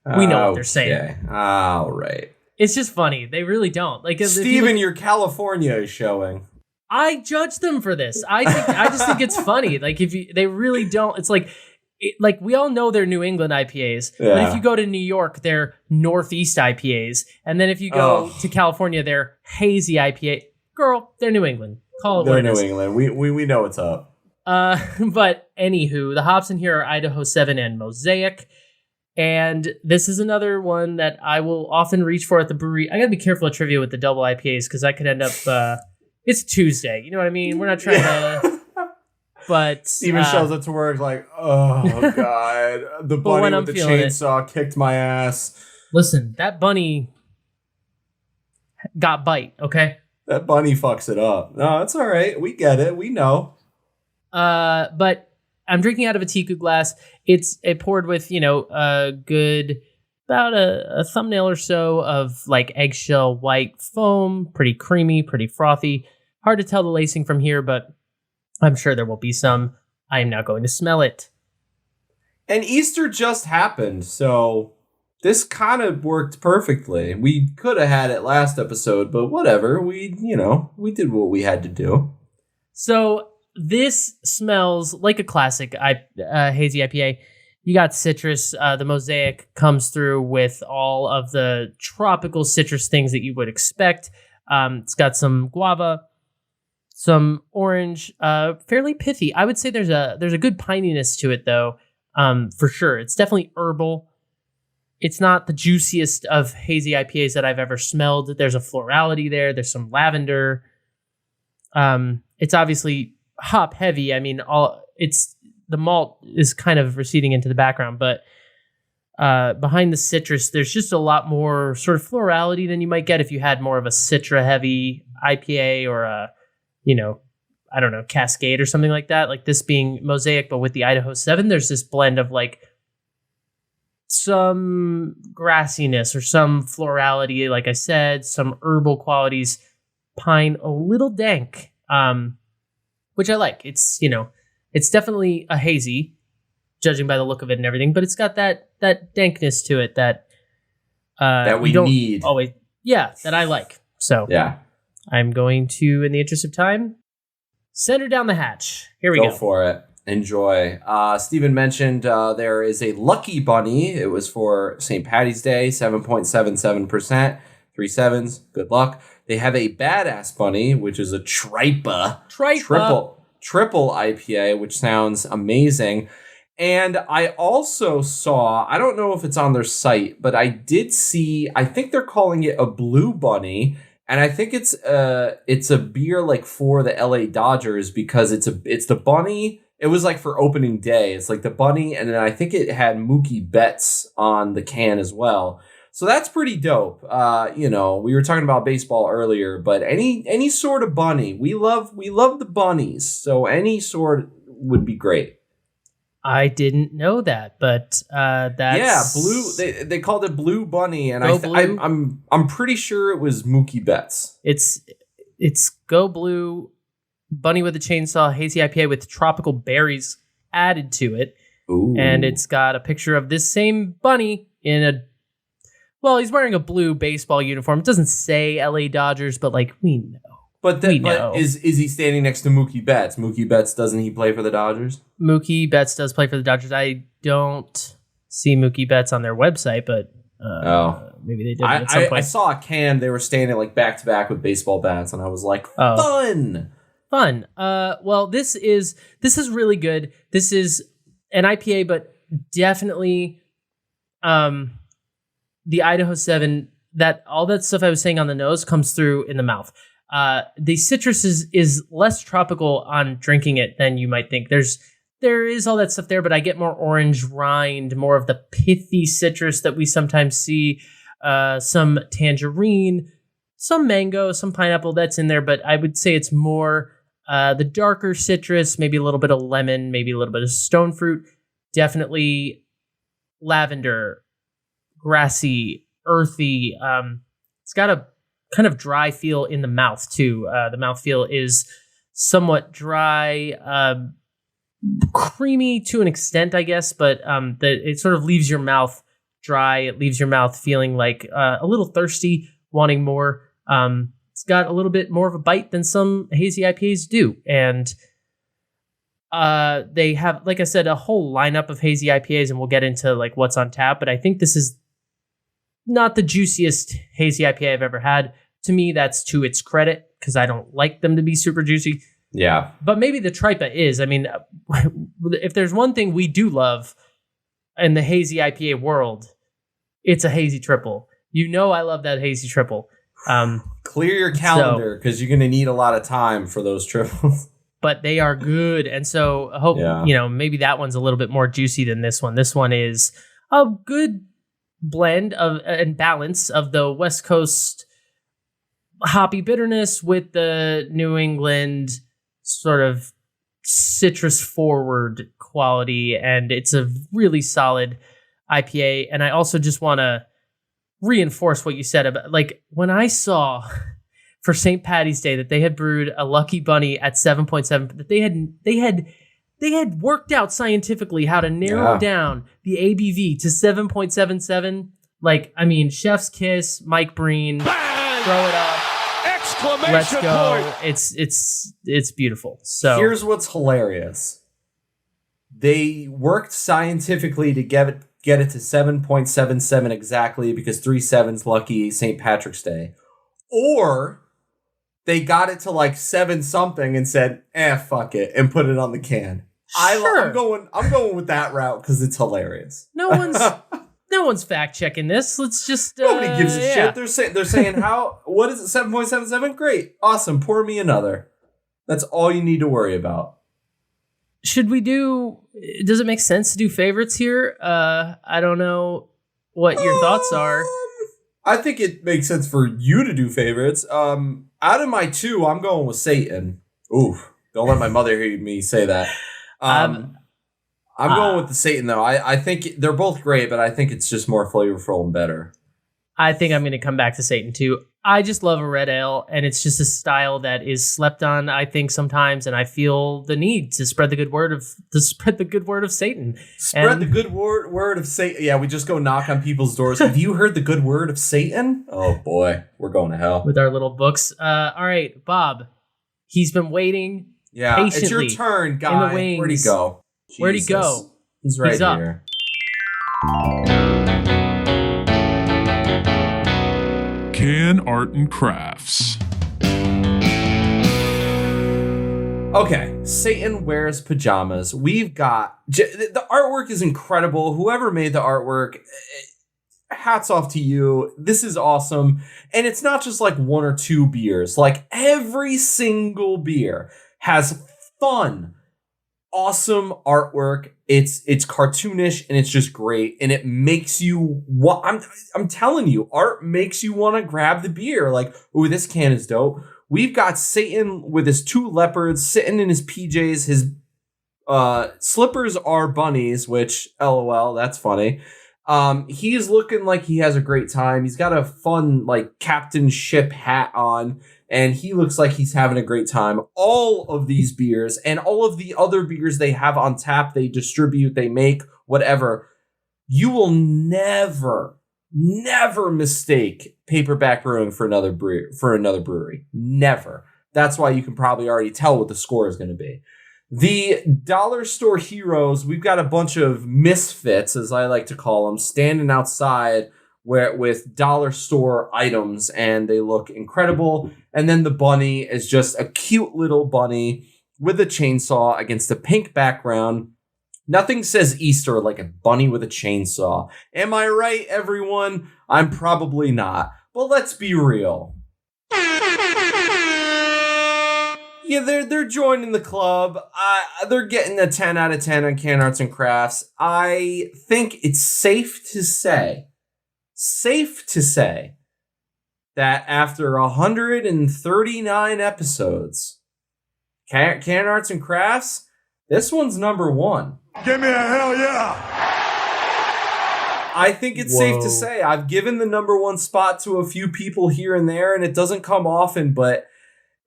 what they're saying. All right. It's just funny. They really don't. Like, Steven, your California is showing. I judge them for this. I just think it's funny. Like, they really don't. It's like we all know they're New England IPAs, but if you go to New York, they're Northeast IPAs, and then if you go to California, they're hazy IPA. Girl, they're New England. Call it what it is. They're New England. We know what's up. But anywho, the hops in here are Idaho 7 and Mosaic. And this is another one that I will often reach for at the brewery. I gotta be careful of trivia with the double IPAs because I could end up, it's Tuesday. You know what I mean? We're not trying to, but Steven shows up to work like, oh God, the bunny with the chainsaw kicked my ass. Listen, that bunny got bite, okay? That bunny fucks it up. No, it's all right. We get it. We know. But I'm drinking out of a Tiku glass. It's poured with, a good about a thumbnail or so of like eggshell white foam, pretty creamy, pretty frothy. Hard to tell the lacing from here, but I'm sure there will be some. I am now going to smell it. And Easter just happened, so this kind of worked perfectly. We could have had it last episode, but whatever. We did what we had to do. So this smells like a classic hazy IPA. You got citrus. The mosaic comes through with all of the tropical citrus things that you would expect. It's got some guava, some orange, fairly pithy. I would say there's a good pininess to it though, for sure. It's definitely herbal. It's not the juiciest of hazy IPAs that I've ever smelled. There's a florality there. There's some lavender. It's obviously hop heavy. I mean, the malt is kind of receding into the background, but behind the citrus, there's just a lot more sort of florality than you might get if you had more of a citra heavy IPA or I don't know, Cascade or something like that. Like this being Mosaic, but with the Idaho 7, there's this blend of like some grassiness or some florality, like I said, some herbal qualities, pine, a little dank, which I like. It's definitely a hazy, judging by the look of it and everything, but it's got that dankness to it that we don't need. Always, yeah, that I like. So yeah, I'm going to, in the interest of time, send her down the hatch. Here we go. Go for it. Enjoy. Steven mentioned there is a Lucky Bunny. It was for St. Patty's Day, 7.77%, 3 sevens. Good luck. They have a Badass Bunny, which is a Tripa. Triple IPA, which sounds amazing. And I also saw, I don't know if it's on their site, but I did see, I think they're calling it a Blue Bunny. And I think it's a beer like for the LA Dodgers because it's the bunny. It was like for opening day. It's like the bunny, and then I think it had Mookie Betts on the can as well. So that's pretty dope. We were talking about baseball earlier, but any sort of bunny, we love the bunnies. So any sort would be great. I didn't know that, but that's blue. They called it Blue Bunny, and I'm pretty sure it was Mookie Betts. It's Go Blue Bunny with a Chainsaw Hazy IPA with tropical berries added to it. Ooh. And it's got a picture of this same bunny he's wearing a blue baseball uniform. It doesn't say LA Dodgers, but like we know. But is he standing next to Mookie Betts? Mookie Betts, doesn't he play for the Dodgers? Mookie Betts does play for the Dodgers. I don't see Mookie Betts on their website, but maybe they did at some point. I saw a can. They were standing like back to back with baseball bats, and I was like, fun. Well, this is really good. This is an IPA, but definitely the Idaho 7, that all that stuff I was saying on the nose comes through in the mouth. The citrus is less tropical on drinking it than you might think. There is all that stuff there, but I get more orange rind, more of the pithy citrus that we sometimes see, some tangerine, some mango, some pineapple that's in there, but I would say it's more the darker citrus, maybe a little bit of lemon, maybe a little bit of stone fruit, definitely lavender, grassy, earthy. It's got a kind of dry feel in the mouth too. The mouthfeel is somewhat dry, creamy to an extent, I guess, but it sort of leaves your mouth dry. It leaves your mouth feeling like a little thirsty, wanting more. It's got a little bit more of a bite than some hazy IPAs do, and they have, like I said, a whole lineup of hazy IPAs, and we'll get into like what's on tap. But I think this is not the juiciest hazy IPA I've ever had. To me, that's to its credit, because I don't like them to be super juicy. Yeah. But maybe the Tripa is. I mean, if there's one thing we do love in the hazy IPA world, it's a hazy triple. I love that hazy triple. Clear your calendar, because you're going to need a lot of time for those triples. But they are good. And so I hope, maybe that one's a little bit more juicy than this one. This one is a good blend of and balance of the West Coast hoppy bitterness with the New England sort of citrus forward quality, and it's a really solid IPA. And I also just want to reinforce what you said about, like, when I saw for St. Patty's Day that they had brewed a Lucky Bunny at 7.7, that they had worked out scientifically how to narrow down the ABV to 7.77. Like, I mean, chef's kiss, Mike Breen, throw it up. Let's go. Point. It's beautiful. So here's what's hilarious. They worked scientifically to get it to 7.77 exactly because 3/7's lucky St. Patrick's Day. Or they got it to like 7 something and said, fuck it, and put it on the can. Sure. I'm going with that route because it's hilarious. No one's fact checking this. Let's just nobody gives a shit. They're saying what is it? 7.77? Great. Awesome. Pour me another. That's all you need to worry about. Does it make sense to do favorites here? I don't know what your thoughts are. I think it makes sense for you to do favorites. Out of my 2, I'm going with Satan. Oof. Don't let my mother hear me say that. I'm going with the Satan, though. I think they're both great, but I think it's just more flavorful and better. I think I'm going to come back to Satan, too. I just love a red ale, and it's just a style that is slept on, I think, sometimes, and I feel the need to spread the good word of Satan. Spread the good word of Satan. Yeah, we just go knock on people's doors. Have you heard the good word of Satan? Oh, boy. We're going to hell. With our little books. All right, Bob. He's been waiting patiently. It's your turn, guy. In the wings. Where'd he go? Where'd he go? He's right up. here. Can Art and Crafts. Okay, Satan Wears Pajamas. We've got... The artwork is incredible. Whoever made the artwork, hats off to you. This is awesome. And it's not just like 1 or 2 beers. Like, every single beer has fun, awesome artwork. It's cartoonish and it's just great, and it makes you I'm telling you, art makes you want to grab the beer. Like, ooh, this can is dope. We've got Satan with his 2 leopards sitting in his PJs. His slippers are bunnies, which LOL, that's funny. He's looking like he has a great time. He's got a fun like captain ship hat on, and he looks like he's having a great time. All of these beers and all of the other beers they have on tap, they distribute, they make, whatever. You will never mistake Paperback Brewing for another brewery. Never. That's why you can probably already tell what the score is going to be. The dollar store heroes, we've got a bunch of misfits, as I like to call them, standing outside with dollar store items, and they look incredible. And then the bunny is just a cute little bunny with a chainsaw against a pink background. Nothing says Easter like a bunny with a chainsaw. Am I right, everyone? I'm probably not. But let's be real. Yeah, they're joining the club. They're getting a 10 out of 10 on Can Arts and Crafts. I think it's safe to say that after 139 episodes, Can Arts and Crafts, this one's number 1. Give me a hell yeah! I think it's safe to say I've given the number 1 spot to a few people here and there, and it doesn't come often, but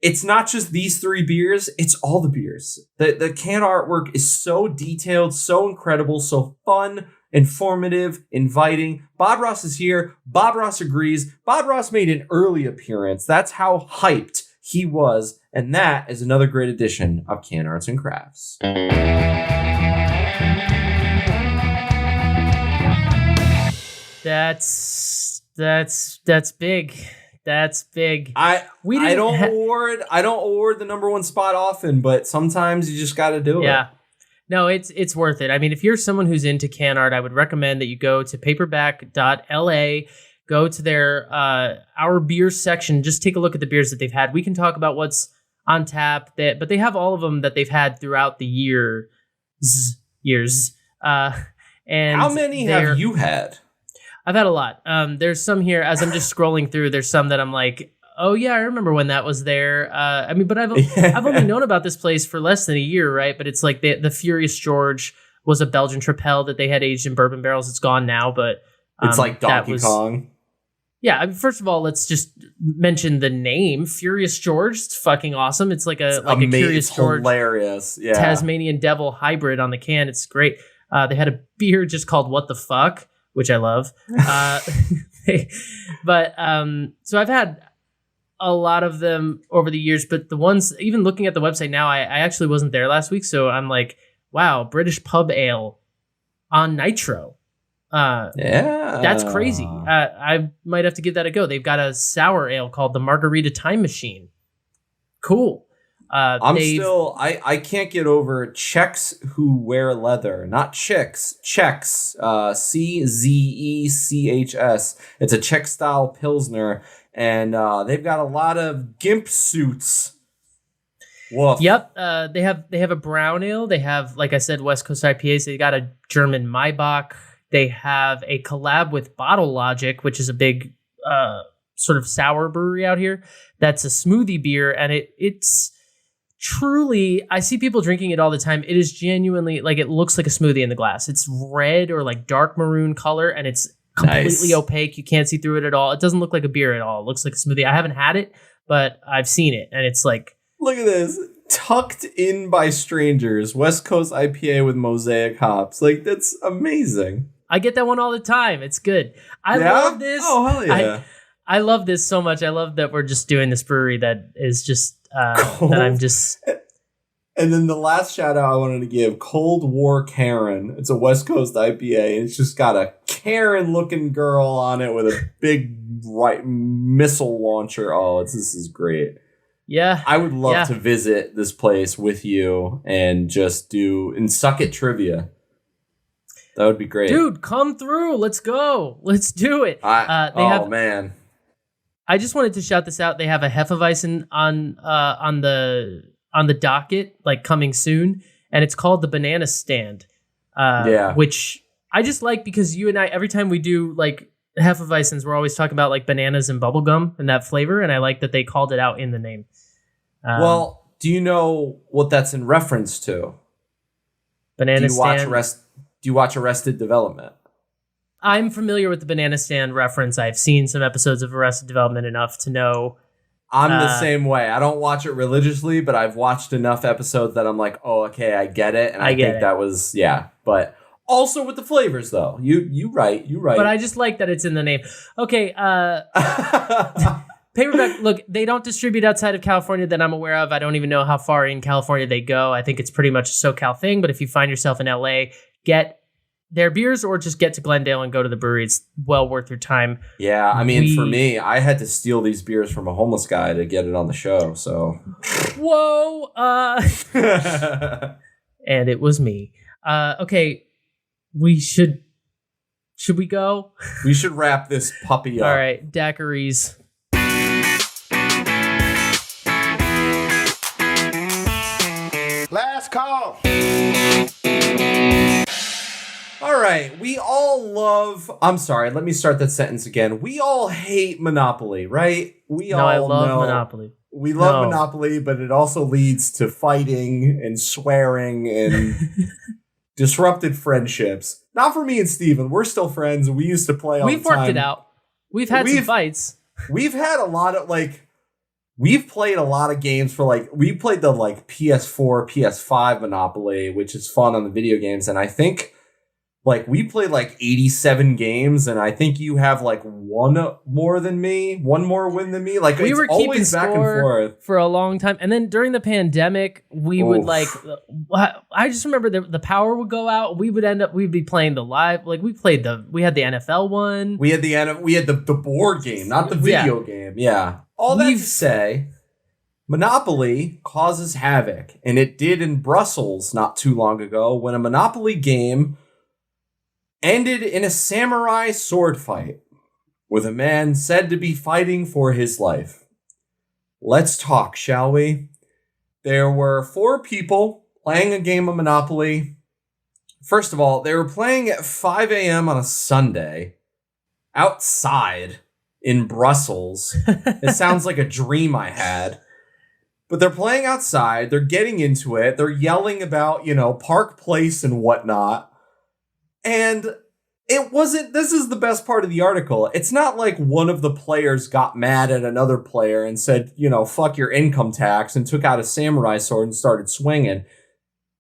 it's not just these 3 beers, it's all the beers. The can artwork is so detailed, so incredible, so fun, informative, inviting. Bob Ross is here. Bob Ross agrees. Bob Ross made an early appearance. That's how hyped he was. And that is another great edition of Can Arts and Crafts. That's big. That's big. I don't award the number 1 spot often, but sometimes you just got to do it. Yeah. No, it's worth it. I mean, if you're someone who's into can art, I would recommend that you go to paperback.la, go to their our beer section, just take a look at the beers that they've had. We can talk about what's on tap, but they have all of them that they've had throughout the years. And how many have you had? I've had a lot. There's some here, as I'm just scrolling through, there's some that I'm like, oh yeah, I remember when that was there. But I've only known about this place for less than a year, right? But it's like the Furious George was a Belgian Tripel that they had aged in bourbon barrels. It's gone now, but it's like Donkey Kong. Yeah, I mean, first of all, let's just mention the name Furious George. It's fucking awesome. It's like a Curious George, hilarious, yeah, Tasmanian Devil hybrid on the can. It's great. They had a beer just called What the Fuck, which I love. So I've had a lot of them over the years, but the ones, even looking at the website now, I actually wasn't there last week, so I'm like, wow, British pub ale on nitro. Yeah, that's crazy. I might have to give that a go. They've got a sour ale called the Margarita Time Machine. Cool. I can't get over Czechs who wear leather, not chicks, Czechs, Czechs. It's a Czech style Pilsner, and they've got a lot of gimp suits. Woof. Yep. They have a brown ale. They have, like I said, West Coast IPAs. They got a German Maibach. They have a collab with Bottle Logic, which is a big sort of sour brewery out here. That's a smoothie beer, and it's truly, I see people drinking it all the time. It is genuinely, like, it looks like a smoothie in the glass. It's red or like dark maroon color, and it's completely opaque. You can't see through it at all. It doesn't look like a beer at all. It looks like a smoothie. I haven't had it, but I've seen it, and it's like, look at this. Tucked in by strangers, West Coast IPA with mosaic hops. Like, that's amazing. I get that one all the time. It's good. I love this. Oh, hell yeah. I love this so much. I love that we're just doing this brewery that is just, that I'm just... And then the last shout out I wanted to give, Cold War Karen. It's a West Coast IPA. It's just got a Karen looking girl on it with a big missile launcher. Oh, this is great. Yeah. I would love to visit this place with you and just suck at trivia. That would be great. Dude, come through. Let's go. Let's do it. Man. I just wanted to shout this out. They have a Hefeweizen on the docket, like coming soon, and it's called the Banana Stand. Which I just like because you and I, every time we do like Hefeweizens, we're always talking about like bananas and bubblegum and that flavor, and I like that they called it out in the name. Well, do you know what that's in reference to? Banana Stand. Do you watch Arrested Development? I'm familiar with the Banana Stand reference. I've seen some episodes of Arrested Development enough to know. I'm the same way. I don't watch it religiously, but I've watched enough episodes that I'm like, oh, okay, I get it. And I think that was, but also with the flavors though. You right. But I just like that it's in the name. Okay. Paperback, look, they don't distribute outside of California that I'm aware of. I don't even know how far in California they go. I think it's pretty much a SoCal thing, but if you find yourself in LA, get their beers or just get to Glendale and go to the brewery. It's well worth your time. Yeah, I mean, for me, I had to steal these beers from a homeless guy to get it on the show, so. Whoa! And it was me. Okay, should we go? We should wrap this puppy up. All right, daiquiris. Last call. All right, we all love... I'm sorry, let me start that sentence again. We all hate Monopoly, right? I love Monopoly. We love Monopoly, but it also leads to fighting and swearing and disrupted friendships. Not for me and Steven. We're still friends. We used to play all the time. We've worked it out. We've had some fights. We've had a lot of, we've played a lot of games for, we played the, PS4, PS5 Monopoly, which is fun on the video games, and I think... we played 87 games, and I think you have one more than me, one more win than me. We were keeping back and forth for a long time, and then during the pandemic, we would I just remember the power would go out. We'd be playing the live. We had the NFL one. We had the board game, not the video game. Yeah. All that to say, Monopoly causes havoc, and it did in Brussels not too long ago when a Monopoly game ended in a samurai sword fight with a man said to be fighting for his life. Let's talk, shall we? There were 4 people playing a game of Monopoly. First of all, they were playing at 5 a.m. on a Sunday outside in Brussels. It sounds like a dream I had. But they're playing outside. They're getting into it. They're yelling about, Park Place and whatnot. And it wasn't, this is the best part of the article. It's not like one of the players got mad at another player and said, fuck your income tax and took out a samurai sword and started swinging.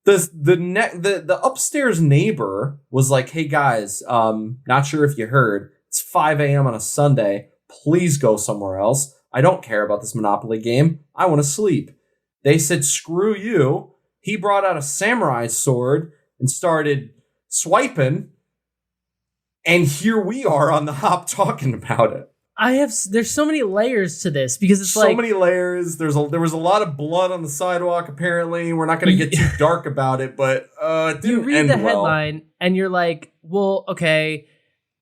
The upstairs neighbor was like, hey guys, not sure if you heard, it's 5 a.m. on a Sunday. Please go somewhere else. I don't care about this Monopoly game. I want to sleep. They said, screw you. He brought out a samurai sword and started swiping. And here we are on the hop talking about it. There's so many layers to this because it's so many layers. There was a lot of blood on the sidewalk. Apparently, we're not going to get too dark about it, but it didn't you read end the well. headline and you're like, well, okay,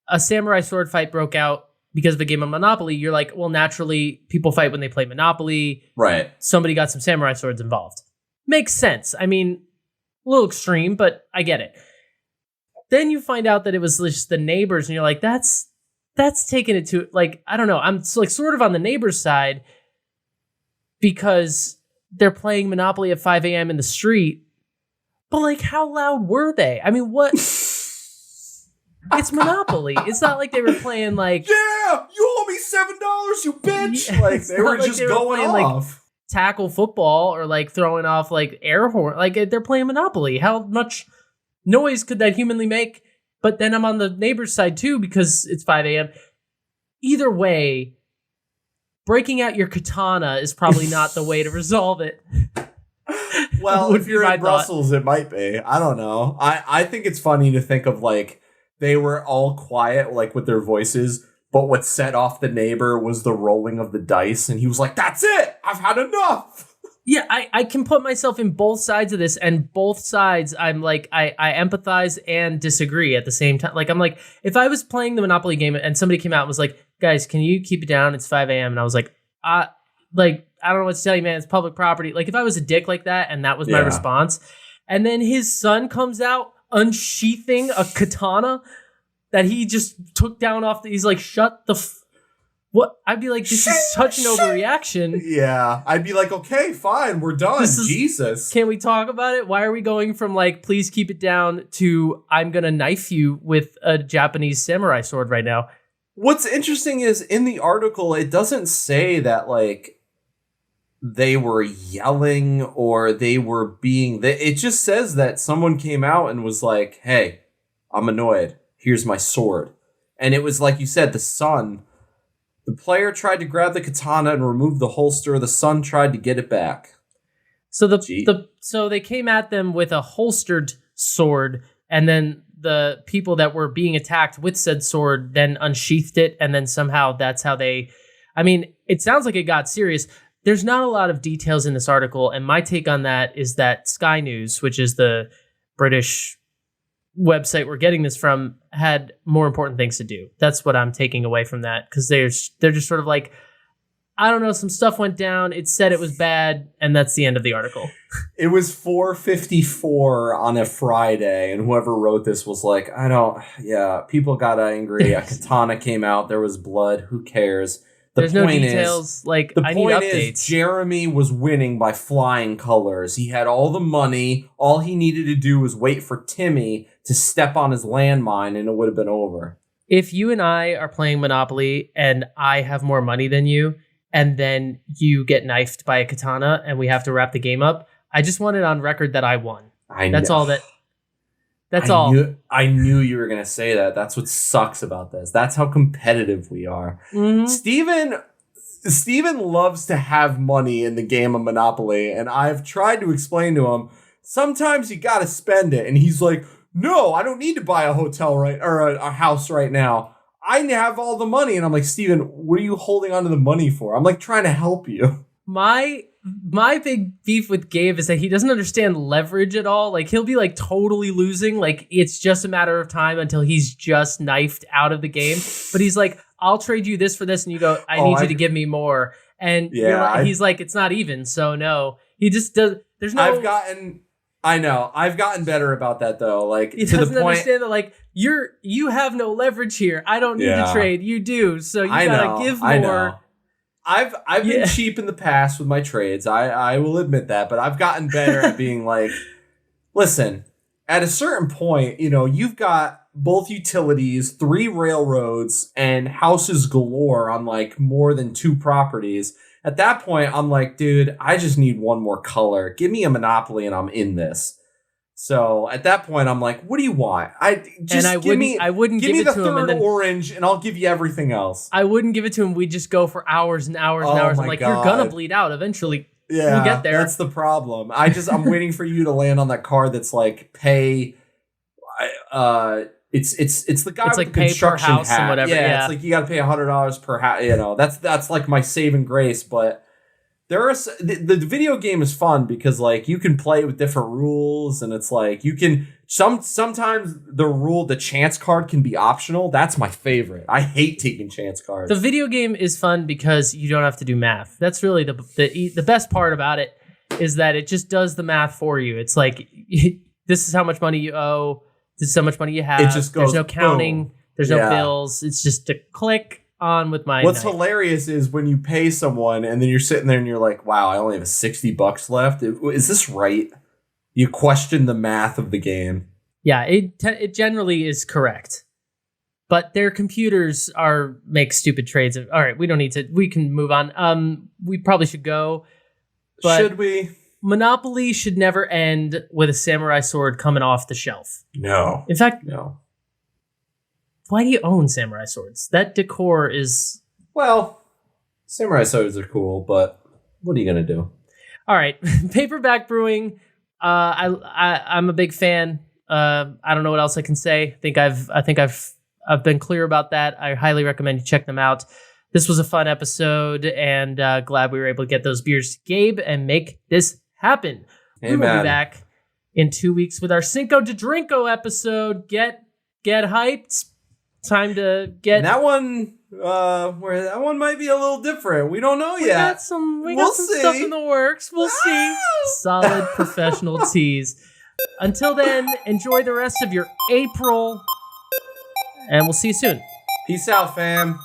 a samurai sword fight broke out because of a game of Monopoly. You're like, well, naturally, people fight when they play Monopoly. Right. Somebody got some samurai swords involved. Makes sense. I mean, a little extreme, but I get it. Then you find out that it was just the neighbors, and you're like, that's taking it to, like, I don't know. I'm like sort of on the neighbor's side because they're playing Monopoly at 5 a.m. in the street. But like, how loud were they? I mean, what? It's Monopoly. It's not like they were playing like, yeah, you owe me $7, you bitch. Yeah, like they were just going off. Like, tackle football or like throwing off like air horn. Like they're playing Monopoly. How much noise could that humanly make? But then I'm on the neighbor's side too because it's 5 a.m. Either way, breaking out your katana is probably not the way to resolve it. Well, if you're in Brussels, it might be. I don't know. I think it's funny to think of like they were all quiet, like with their voices, but what set off the neighbor was the rolling of the dice, and he was like, "That's it! I've had enough." Yeah, I can put myself in both sides of this, and both sides I'm like, I empathize and disagree at the same time. Like, I'm like, if I was playing the Monopoly game and somebody came out and was like, guys, can you keep it down? It's 5 a.m. And I was like, I don't know what to tell you, man. It's public property. Like, if I was a dick like that and that was my response, and then his son comes out unsheathing a katana that he just took down off he's like, shut the what? I'd be like, this is such an overreaction. Yeah, I'd be like, okay, fine, we're done. Jesus. Can we talk about it? Why are we going from like, please keep it down to I'm going to knife you with a Japanese samurai sword right now? What's interesting is in the article, it doesn't say that like they were yelling or they were being... It just says that someone came out and was like, hey, I'm annoyed. Here's my sword. And it was like you said, the son... The player tried to grab the katana and remove the holster. The son tried to get it back. So so they came at them with a holstered sword, and then the people that were being attacked with said sword then unsheathed it, and then somehow that's how they... I mean, it sounds like it got serious. There's not a lot of details in this article, and my take on that is that Sky News, which is the British website we're getting this from, had more important things to do. That's what I'm taking away from that, because they're just sort of like, I don't know, some stuff went down, it said it was bad, and that's the end of the article. It was 4:54 on a Friday, and whoever wrote this was like, people got angry, a katana came out, there was blood, who cares? There's no details. I need updates. Is Jeremy was winning by flying colors. He had all the money. All he needed to do was wait for Timmy to step on his landmine, and it would have been over. If you and I are playing Monopoly and I have more money than you, and then you get knifed by a katana and we have to wrap the game up, I just want it on record that I won. That's all. I knew you were going to say that. That's what sucks about this. That's how competitive we are. Mm-hmm. Steven loves to have money in the game of Monopoly, and I've tried to explain to him, sometimes you got to spend it. And he's like, no, I don't need to buy a hotel or a house right now. I have all the money. And I'm like, Steven, what are you holding onto the money for? I'm like trying to help you. My big beef with Gabe is that he doesn't understand leverage at all. Like, he'll be like totally losing. Like, it's just a matter of time until he's just knifed out of the game. But he's like, I'll trade you this for this. And you go, I need you to give me more. And he's like, it's not even. So no, he just does. There's no. I've gotten better about that though. Like, he to doesn't the point, understand that, like, you have no leverage here. I don't need to trade. You do. So you gotta give more. I've been cheap in the past with my trades. I will admit that, but I've gotten better at being like, listen, at a certain point, you've got both utilities, 3 railroads, and houses galore on like more than 2 properties. At that point, I'm like, dude, I just need one more color. Give me a monopoly and I'm in this. So at that point, I'm like, what do you want? I wouldn't give me the third orange and I'll give you everything else. I wouldn't give it to him. We just go for hours and hours and hours. I'm like, you're gonna bleed out eventually. Yeah, we'll get there. That's the problem. I'm waiting for you to land on that card that's like pay. It's the guy it's with like the pay construction per house hat. and whatever. Yeah, it's like you got to pay $100 per house. That's like my saving grace. But there are the video game is fun because like you can play with different rules and it's like you can sometimes the chance card can be optional. That's my favorite. I hate taking chance cards. The video game is fun because you don't have to do math. That's really the best part about it is that it just does the math for you. It's like this is how much money you owe. This is how much money you have. It just goes, there's no counting. Boom. There's no bills. It's just a click on with my What's knife. hilarious is when you pay someone and then you're sitting there and you're like, wow, I only have $60 left. Is this right? You question the math of the game. Yeah, it generally is correct. But their computers make stupid trades. All right, we can move on. We probably should go. But should we? Monopoly should never end with a samurai sword coming off the shelf. No. In fact, no. Why do you own samurai swords? That decor is... Well, samurai swords are cool, but what are you going to do? All right. Paperback Brewing. I'm a big fan. I don't know what else I can say. I think I've been clear about that. I highly recommend you check them out. This was a fun episode, and glad we were able to get those beers to Gabe and make this happen. Amen. We will be back in 2 weeks with our Cinco de Drinko episode. Get hyped. Time to get and that one. That one might be a little different. We don't know yet. We got some stuff in the works. We'll see. Solid professional tease. Until then, enjoy the rest of your April, and we'll see you soon. Peace out, fam.